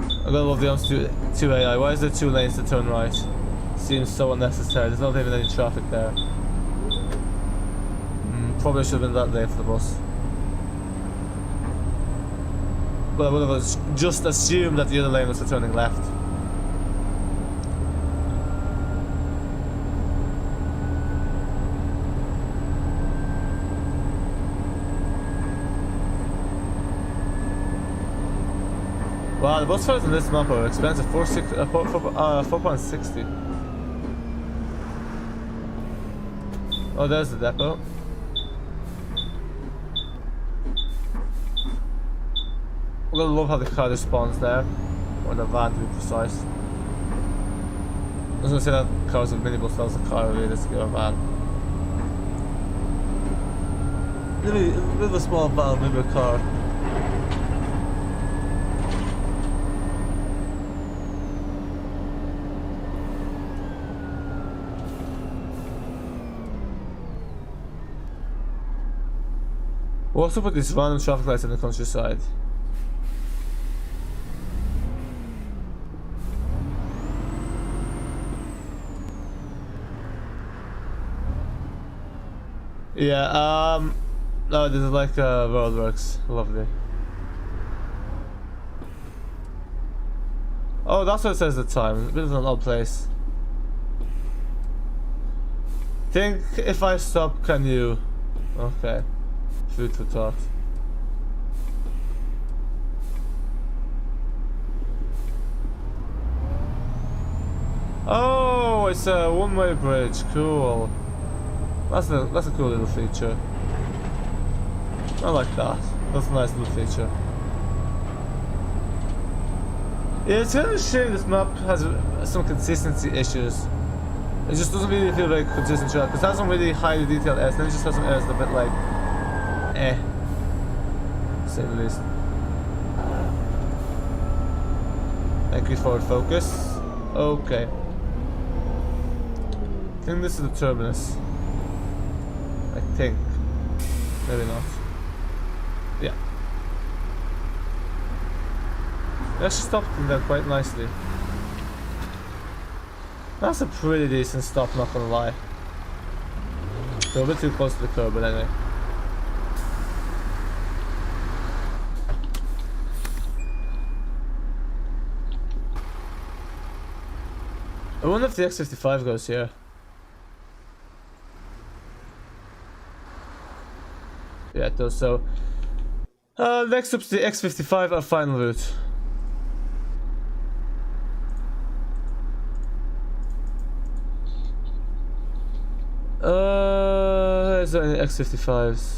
I gotta love the Omsi 2 AI. Why is there 2 lanes to turn right? Seems so unnecessary. There's not even any traffic there. Probably should have been that lane for the bus. well, one of us just assumed that the other lane was for turning left. Wow, the bus fares on this map are expensive. 4.60. Oh, there's the depot. I'm gonna love how the car just spawns there, or the van to be precise. I was gonna say that car's a minibus, that was a car, really, let's go a van. Maybe a bit of a small van, maybe a car. What's up with these random traffic lights in the countryside? Yeah, no, this is like roadworks. Lovely. Oh, that's what it says at the time. A bit of an odd place. Think if I stop, can you? Okay. Food for thought. Oh, it's a one-way bridge. Cool. That's a cool little feature. I like that. That's a nice little feature. Yeah, it's kind of a shame this map has some consistency issues. It just doesn't really feel very consistent track because it has some really highly detailed areas, and then it just has some areas that are a bit like to say the least. Thank you for focus. Okay. I think this is the terminus. I think. Maybe not. Yeah. It actually stopped in there quite nicely. That's a pretty decent stop, not gonna lie. They're a bit too close to the curb, but anyway. I wonder if the X55 goes here. Yeah, it does. So, next up is the X55, our final route. Is there any X55s?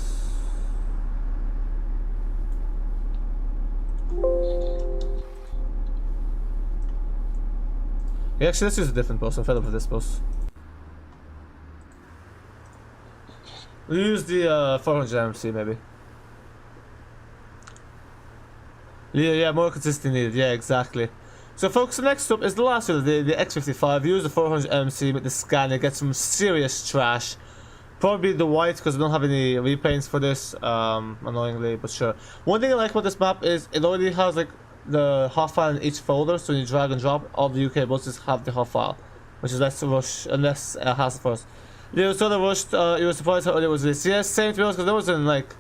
Yeah, actually, let's use a different bus. I'm fed up with this bus. We'll use the 400 MMC maybe. Yeah, more consistency needed. Yeah, exactly. So, folks, the next up is the last one, the X55. Use the 400 MMC with the scanner, get some serious trash. Probably the white because we don't have any repaints for this, annoyingly, but sure. One thing I like about this map is it already has like the hot file in each folder, so when you drag and drop, all the UK buses have the hot file, which is less rush and less hassle for us. You were sort of rushed, you were surprised how early it was released. Yes, same to be honest, because there was in like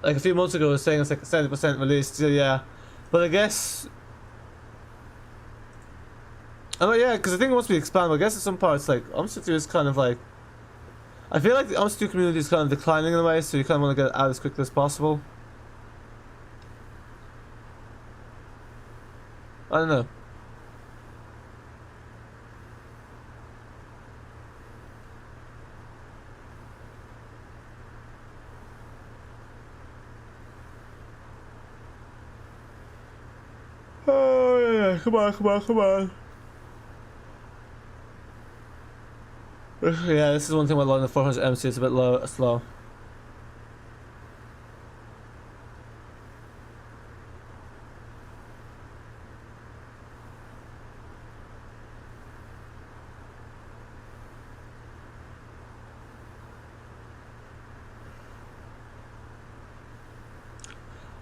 a few months ago, it was saying it's like 70% released, yeah. But I guess, oh yeah, because I think it must be expanded, but I guess in some parts, like, Omsi 2 is kind of like, I feel like the Omsi 2 community is kind of declining in a way, so you kind of want to get it out as quickly as possible. I don't know. Oh yeah, come on. Yeah, this is one thing about loading the 400 MC, it's a bit slow.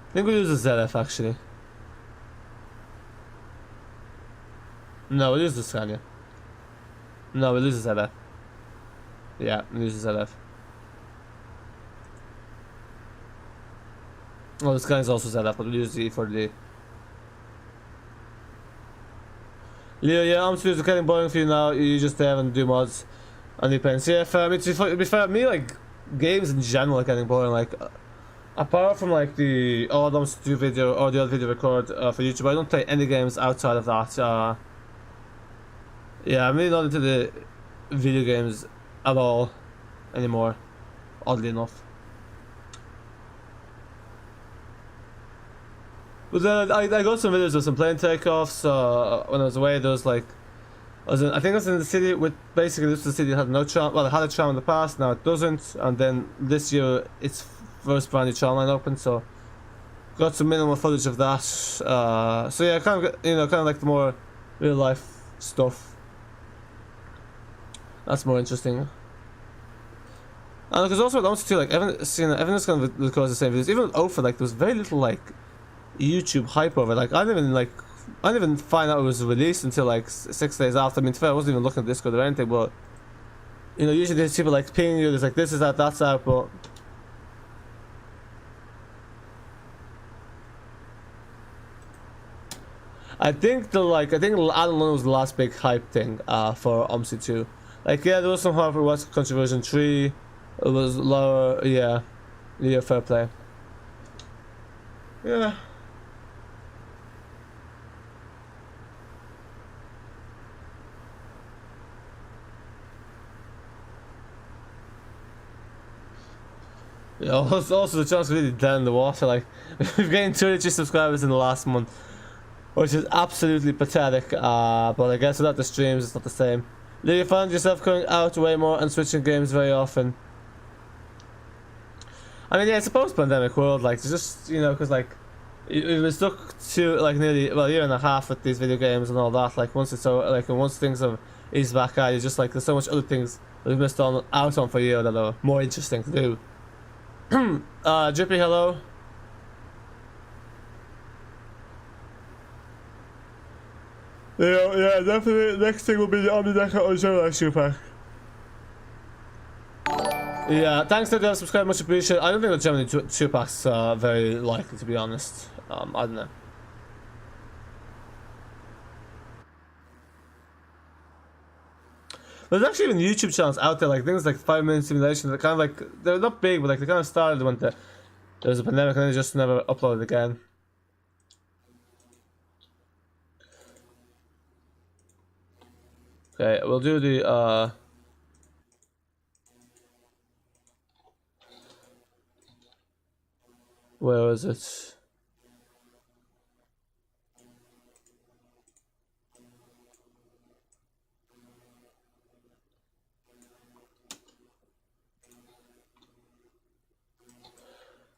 I think we'll use the ZF actually. No, we'll use the Scania. No, we'll use the ZF. Yeah, we'll use the ZF. Oh, this guy's also set up, but we'll use the for the. Leo, yeah, I'm just getting boring for you now. You just have and do mods and new pens. Yeah, fair. I mean, to be fair, me like games in general are getting boring. Like, apart from like the Addon do video or the other video record for YouTube, I don't play any games outside of that. Yeah, I'm really not into the video games at all anymore. Oddly enough. But then I got some videos of some plane takeoffs when I was away. There was like, I think I was in the city with basically this was the city that had no tram. Well, it had a tram in the past, now it doesn't. And then this year its first brand new tram line opened, so got some minimal footage of that. So yeah, kind of like the more real life stuff. That's more interesting. And because also with Omsi too, like everyone's kind of records the same videos. Even with Oatford, like there was very little like YouTube hype over it. Like I didn't even find out it was released until like 6 days after. I mean, fair, I wasn't even looking at Discord or anything, but you know, usually there's people like pinging you. There's like this is out, that's out, but I think Addon was the last big hype thing for Omsi 2. Like yeah, there was some hype for what's controversial 3. It was lower, yeah, fair play. Yeah. Yeah, also the channel's really dead in the water. Like we've gained 33 subscribers in the last month, which is absolutely pathetic. But I guess without the streams, it's not the same. Do you find yourself going out way more and switching games very often? I mean, yeah, it's a post-pandemic world. Like, it's just because like we've been stuck to like nearly a year and a half with these video games and all that. Like once things have eased back out, it's just like there's so much other things that we've missed out on for a year that are more interesting to do. Drippy, hello. Yeah, definitely. Next thing will be the Omnidecker or Zero Super Pack. Yeah, thanks to the subscribe, much appreciated. I don't think the Germany 2 packs are very likely, to be honest. I don't know. There's actually even YouTube channels out there, like things like 5-minute simulations. They're kind of like, they're not big, but like they kind of started when there was a pandemic and they just never uploaded again. Okay, we'll do the where is it?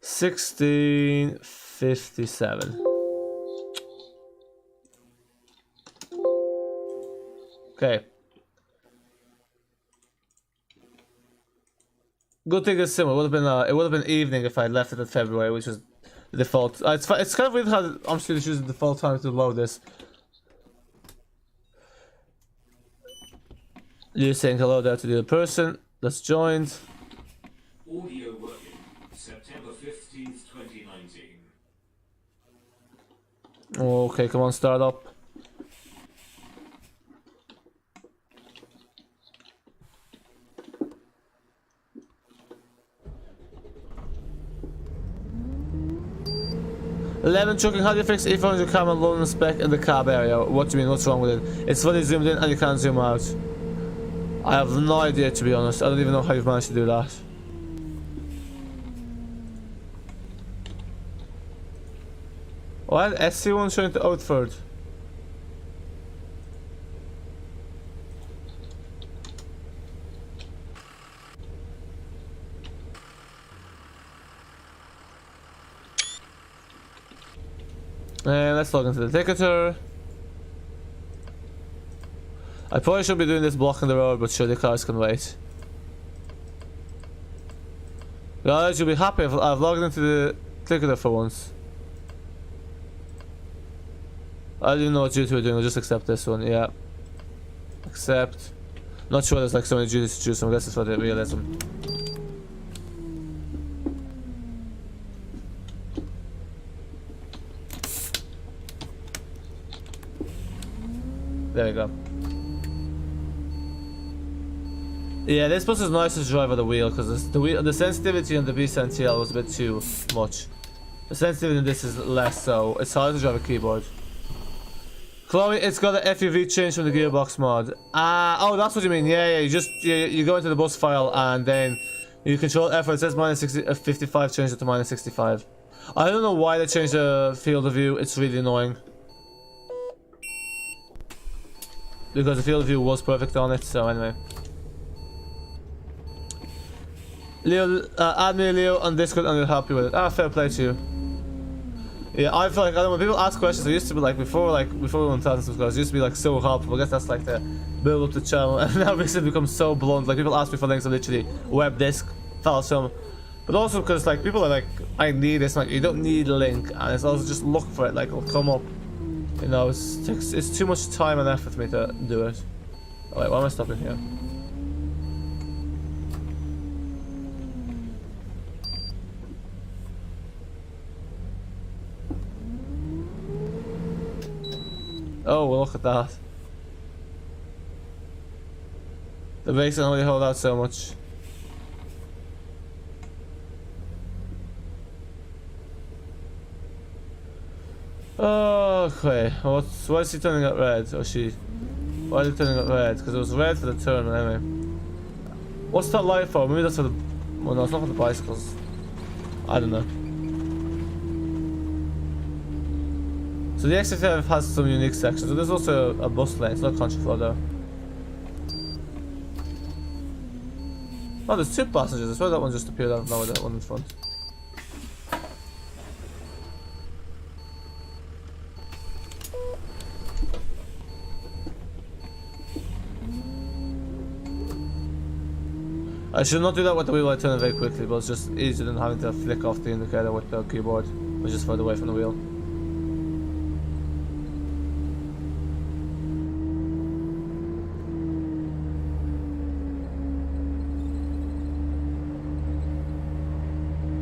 $16.57. Okay. Good thing is similar. It would have been evening if I left it in February, which was the default. It's kind of weird how I'm still choosing the default time to load this. You're saying hello there to the other person that's joined. Audio working. September 15th, 2019. Okay, come on, start up. Lemon chucking, how do you fix E400 camera low in spec in the cab area? What do you mean, what's wrong with it? It's fully zoomed in and you can't zoom out. I have no idea, to be honest. I don't even know how you've managed to do that. What? SC1 showing to Oatford. And let's log into the ticketer. I probably should be doing this blocking the road, but sure, the cars can wait. Guys, you'll be happy if I've logged into the ticketer for once. I didn't know what duty we're doing, I'll just accept this one, yeah. Accept. Not sure there's like so many duties to choose from, I guess that's for the realism. There we go. Yeah, this bus is nice to drive with the wheel because the sensitivity on the B7TL was a bit too much. The sensitivity in this is less, so it's hard to drive a keyboard. Chloe, it's got an FUV change from the gearbox mod. Oh, that's what you mean. Yeah, you go into the bus file and then you control F. It says minus 55, change it to minus 65. I don't know why they changed the field of view. It's really annoying. Because the field of view was perfect on it, so anyway. Leo, add me Leo on Discord and I'll help you with it. Fair play to you. Yeah, I feel like, I don't know, when people ask questions, I used to be like, before we 1,000 subscribers, it used to be like so helpful. I guess that's like the build up the channel, and now recently become so blunt. Like, people ask me for links of literally web disk files from. But also because like people are like, I need this, like you don't need a link, and it's also just look for it, like it'll come up. You know, it's too much time and effort for me to do it. Oh, wait, why am I stopping here? Oh, well, look at that. The brakes can only hold out so much. Okay, why is he turning it red? Or she? Why is it turning it red? Because it was red for the turn, anyway. What's that light for? Maybe that's for the... Well, no, it's not for the bicycles. I don't know. So the X55 has some unique sections. So there's also a bus lane. It's not contraflow though. Oh, there's two passengers. I swear that one just appeared out of nowhere, that one in front. I should not do that with the wheel. I turn it very quickly, but it's just easier than having to flick off the indicator with the keyboard, which is further away from the wheel.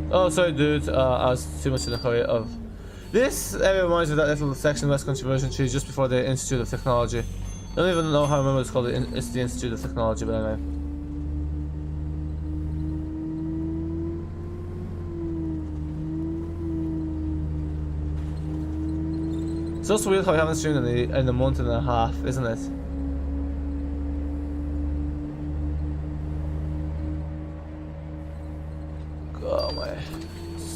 Oh, sorry dude, I was too much in a hurry of... This area reminds me of that little section West Country version tree just before the Institute of Technology. I don't even know how I remember it's called, it's the Institute of Technology, but anyway. It's also weird how I haven't streamed in a month and a half, isn't it? Oh my.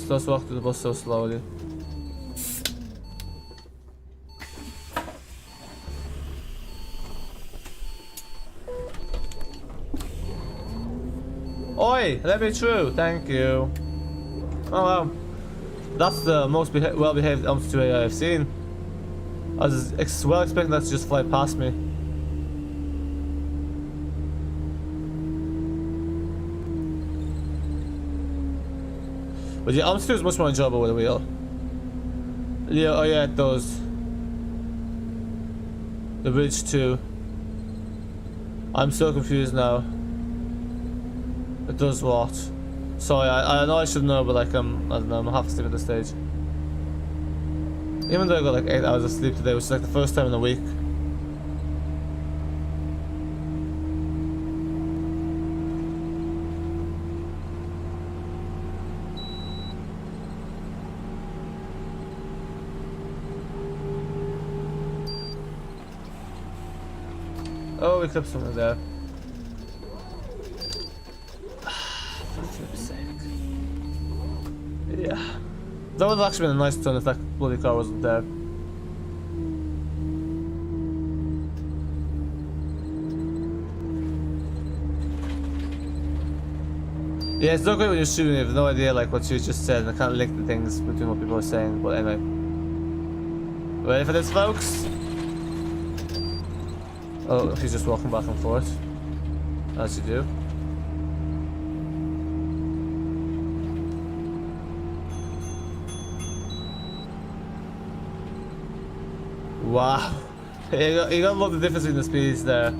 Let's walk to the bus so slowly. Oi! Let me through! Thank you. Oh wow. That's the most well-behaved Omsi 2AI I've seen. I was well expecting that to just fly past me. But yeah, Omsi 2 is much more enjoyable with a wheel. Yeah, oh yeah, it does. The bridge too. I'm so confused now. It does what? Sorry, I know I should know, but like I don't know, I'm half asleep at this stage. Even though I got like 8 hours of sleep today, which is like the first time in a week. Oh, we clipped something there. For flip's sake. Yeah. That would have actually been a nice turn if that bloody car wasn't there. Yeah, it's not great when you're shooting, you have no idea like what you just said, and I can't link the things between what people are saying, but anyway. Ready for this, folks? Oh, he's just walking back and forth. As you do. Wow. You gotta love the difference in the speeds there.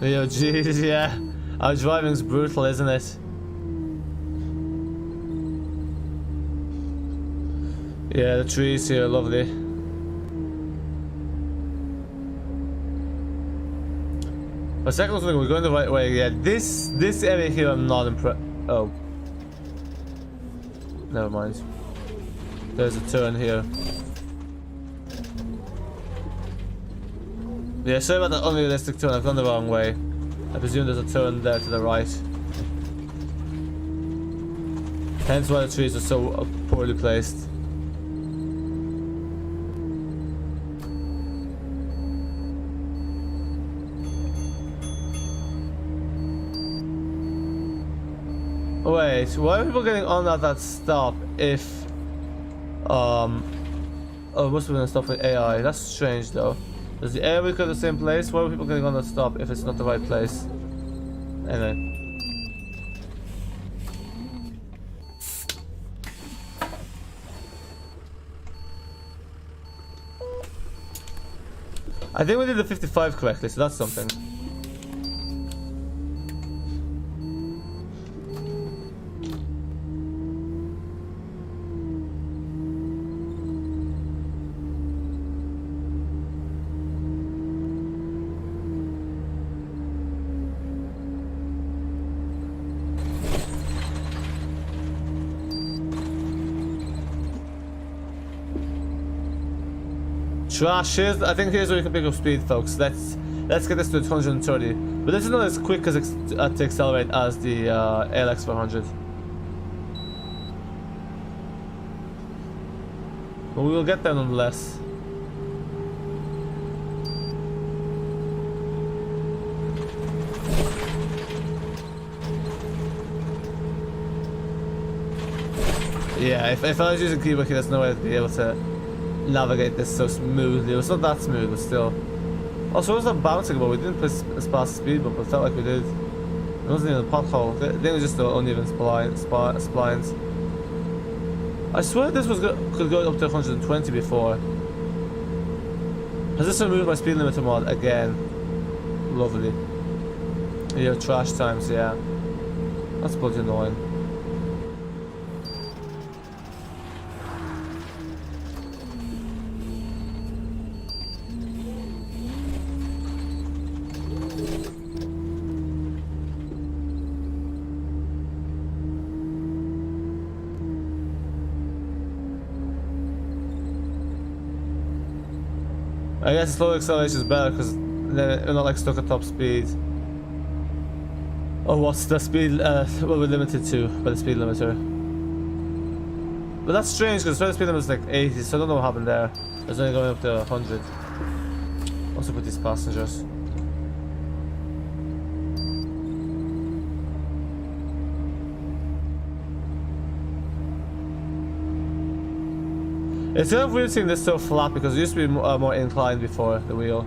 Yo, jeez, yeah. Our driving's brutal, isn't it? Yeah, the trees here are lovely. For a second, I was thinking we're going the right way. Yeah, this area here, I'm not impressed. Oh, never mind. There's a turn here. Yeah, sorry about that unrealistic turn. I've gone the wrong way. I presume there's a turn there to the right. Hence why the trees are so poorly placed. Wait, why are people getting on at that stop if oh, it must have been a stop with AI. That's strange though. Does the AI go to the same place? Why are people getting on that stop if it's not the right place? Anyway. I think we did the 55 correctly, so that's something. Trash, I think here's where you can pick up speed, folks. Let's get this to 130. But this is not as quick as to accelerate as the ALX400. But we will get there nonetheless. Yeah, if I was using keyboard key, there's no way to be able to navigate this so smoothly. It's not that smooth, but still. Also, what was that bouncing about? We didn't press as fast a speed bump, but it felt like we did. It wasn't even a pothole. I think it was just the uneven splines. I swear this was could go up to 120 before. Has this removed my speed limiter mod again? Lovely. Yeah, trash times, yeah. That's bloody annoying. I guess slow acceleration is better because then we're not like stuck at top speed. Oh, what's the speed? Well, we're limited to by the speed limiter. But that's strange because the speed limit is like 80, so I don't know what happened there. It's only going up to 100. Also put these passengers. It's kind of weird seeing this so flat because it used to be more inclined before the wheel.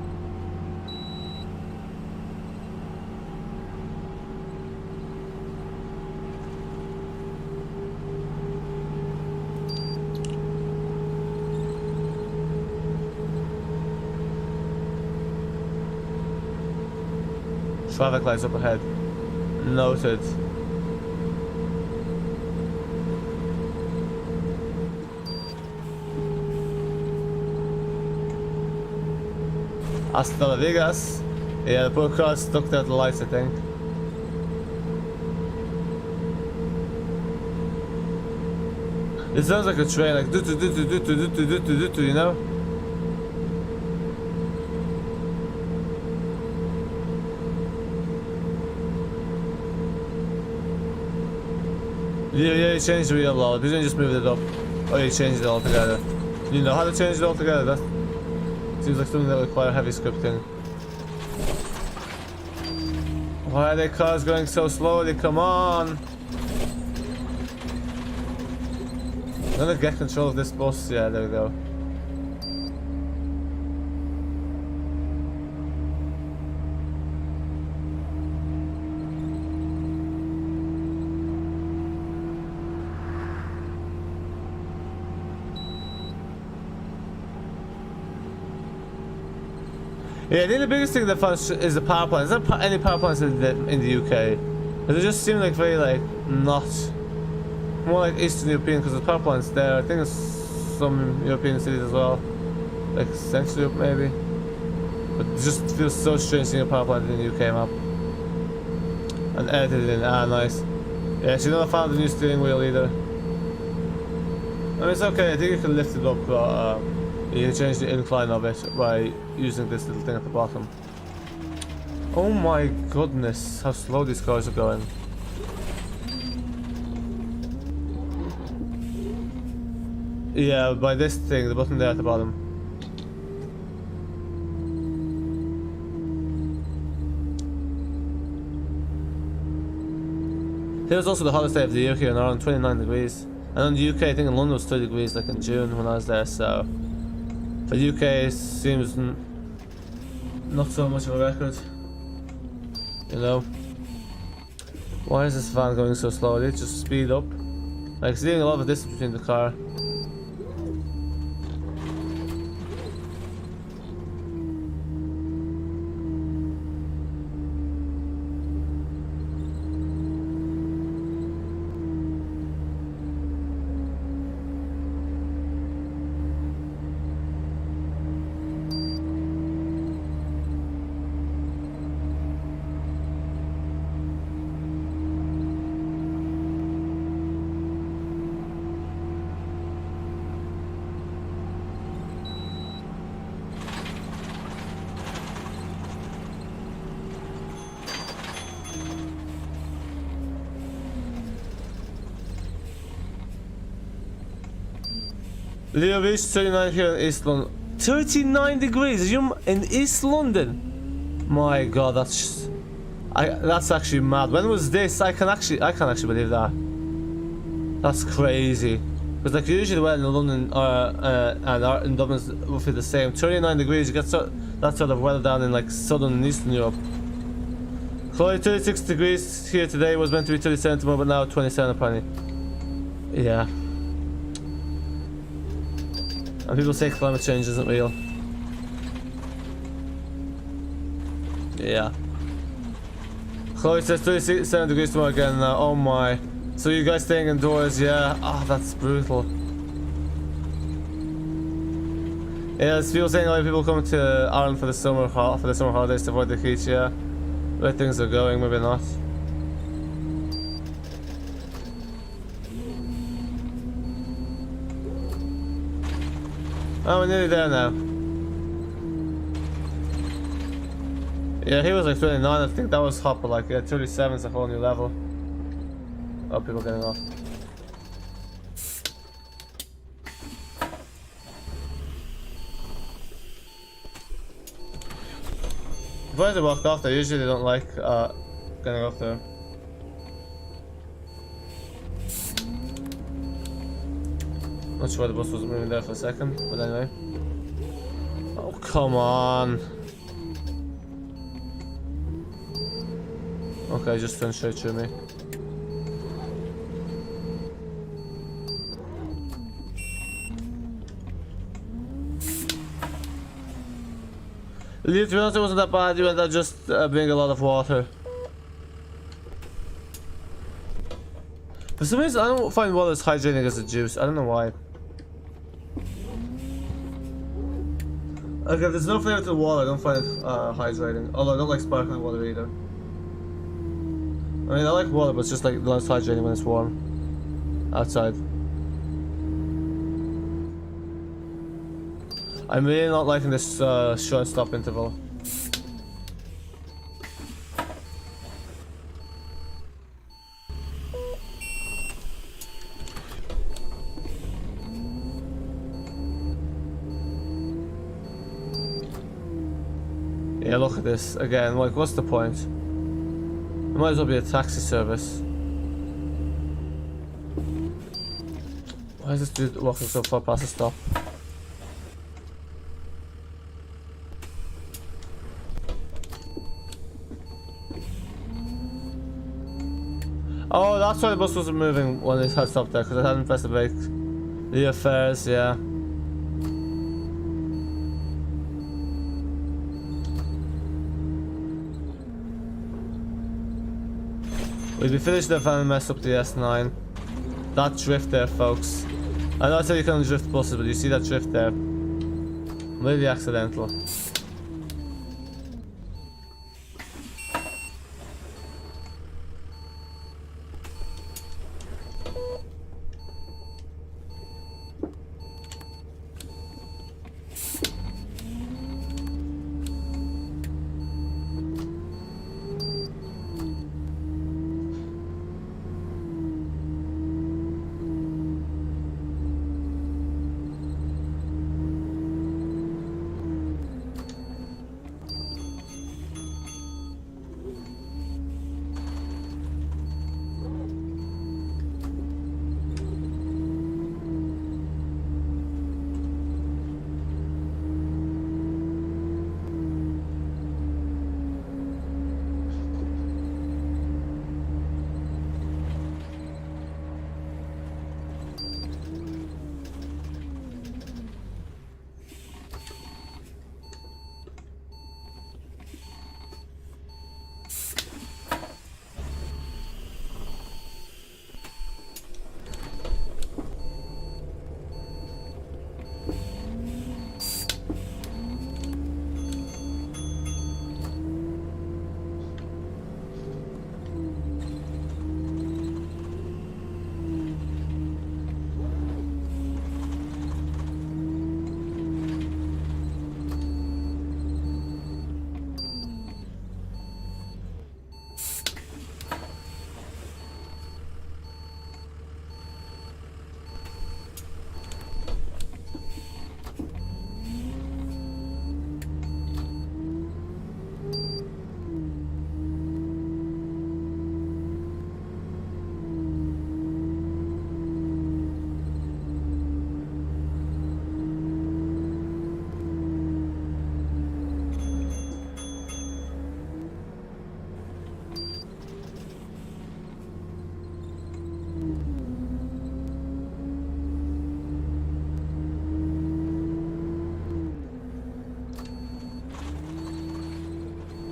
Traffic lights up ahead. Noted. Hasta Vegas. Yeah, the poor car stuck there at the lights, I think. It sounds like a train, like you know? Yeah, you changed the wheel a lot. You didn't just move it up. Oh, you changed it altogether. You know how to change it altogether? That seems like something that would require heavy scripting. Why are their cars going so slowly? Come on! I'm gonna get control of this bus. Yeah, there we go. Yeah, I think the biggest thing that found is the power plants. Is there any power plants in the UK? Because it just seemed like very like not more like Eastern European, because there's power plants there. I think there's some European cities as well, like Central Europe maybe. But it just feels so strange seeing a power plant in the UK map. And edited in. Ah, nice. Yeah, she never found the new steering wheel either. I mean, it's okay. I think you can lift it up, but you can change the incline of it by using this little thing at the bottom. Oh my goodness, how slow these cars are going. Yeah, by this thing, the button there at the bottom. It was also the hottest day of the year here in Ireland, 29 degrees. And in the UK, I think in London was 30 degrees like in June when I was there, so... For the UK, it seems not so much of a record. You know? Why is this van going so slowly? Just speed up. Like, seeing a lot of distance between the car. Leo Beach, 39 here in East London. 39 degrees? Are you in East London? My god, that's just... that's actually mad. When was this? I can't actually believe that. That's crazy. Because like usually when in London and in Dublin's roughly the same. 39 degrees, you get that sort of weather down in like southern and eastern Europe. Chloe, 36 degrees here today, was meant to be 37 tomorrow, but now 27 apparently. Yeah. And people say climate change isn't real. Yeah. Chloe says 37 degrees tomorrow again. Oh my. So you guys staying indoors? Yeah. Ah, oh, that's brutal. Yeah, there's people saying a lot of people coming to Ireland for the summer holidays to avoid the heat. Yeah. Where things are going, maybe not. Oh, we're nearly there now. Yeah, he was like 29, I think that was hot, but like, yeah, 37 is a whole new level. Oh, people getting off. If I had to walk off there, usually they don't like getting off there. Not sure why the bus wasn't moving there for a second, but anyway. Oh, come on. Okay, just went straight through me. To be honest, it wasn't that bad. You ended up just being a lot of water. For some reason, I don't find water as hydrating as the juice. I don't know why. Okay, if there's no flavor to the water, I don't find it hydrating. Although I don't like sparkling water either. I mean, I like water, but it's just like less hydrating when it's warm outside. I'm really not liking this short stop interval. Yeah, look at this again. Like, what's the point? It might as well be a taxi service. Why is this dude walking so far past the stop? Oh, that's why the bus wasn't moving when it had stopped there, because I hadn't pressed the brake. The affairs, yeah. We'll be finished if I mess up the S9. That drift there, folks. I know I said you can't drift buses, but you see that drift there? Really accidental.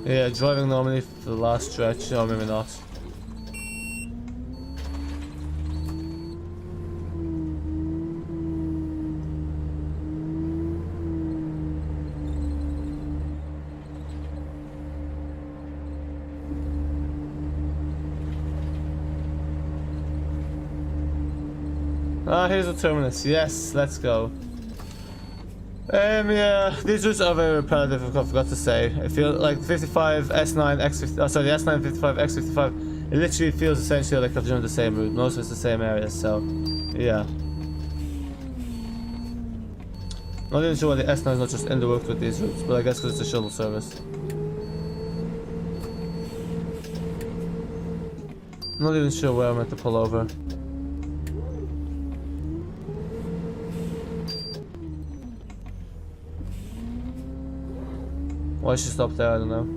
Yeah, driving normally for the last stretch, or maybe not. Ah, here's the terminus. Yes, let's go. Yeah, these routes are very repetitive, I forgot to say. I feel like 55, S9, X50, oh, sorry, the S9, 55, X55, it literally feels essentially like I've driven the same route. Most of it's the same area, so, yeah. Not even sure why the S9 is not just in the works with these routes, but I guess because it's a shuttle service. Not even sure where I'm meant to pull over. Why she stopped there, I don't know.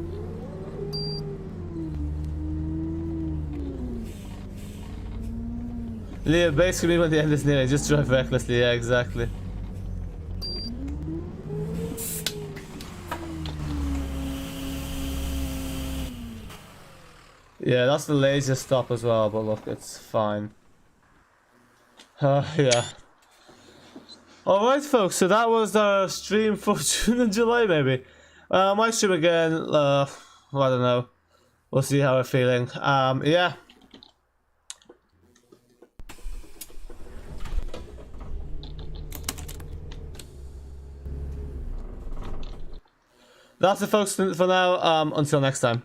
Leah, basically when the end is near, I just drive recklessly, yeah, exactly. Yeah, that's the laziest stop as well, but look, it's fine. Yeah. Alright folks, so that was our stream for June and July maybe. I might stream again, I don't know. We'll see how we're feeling. Yeah. That's it folks for now, until next time.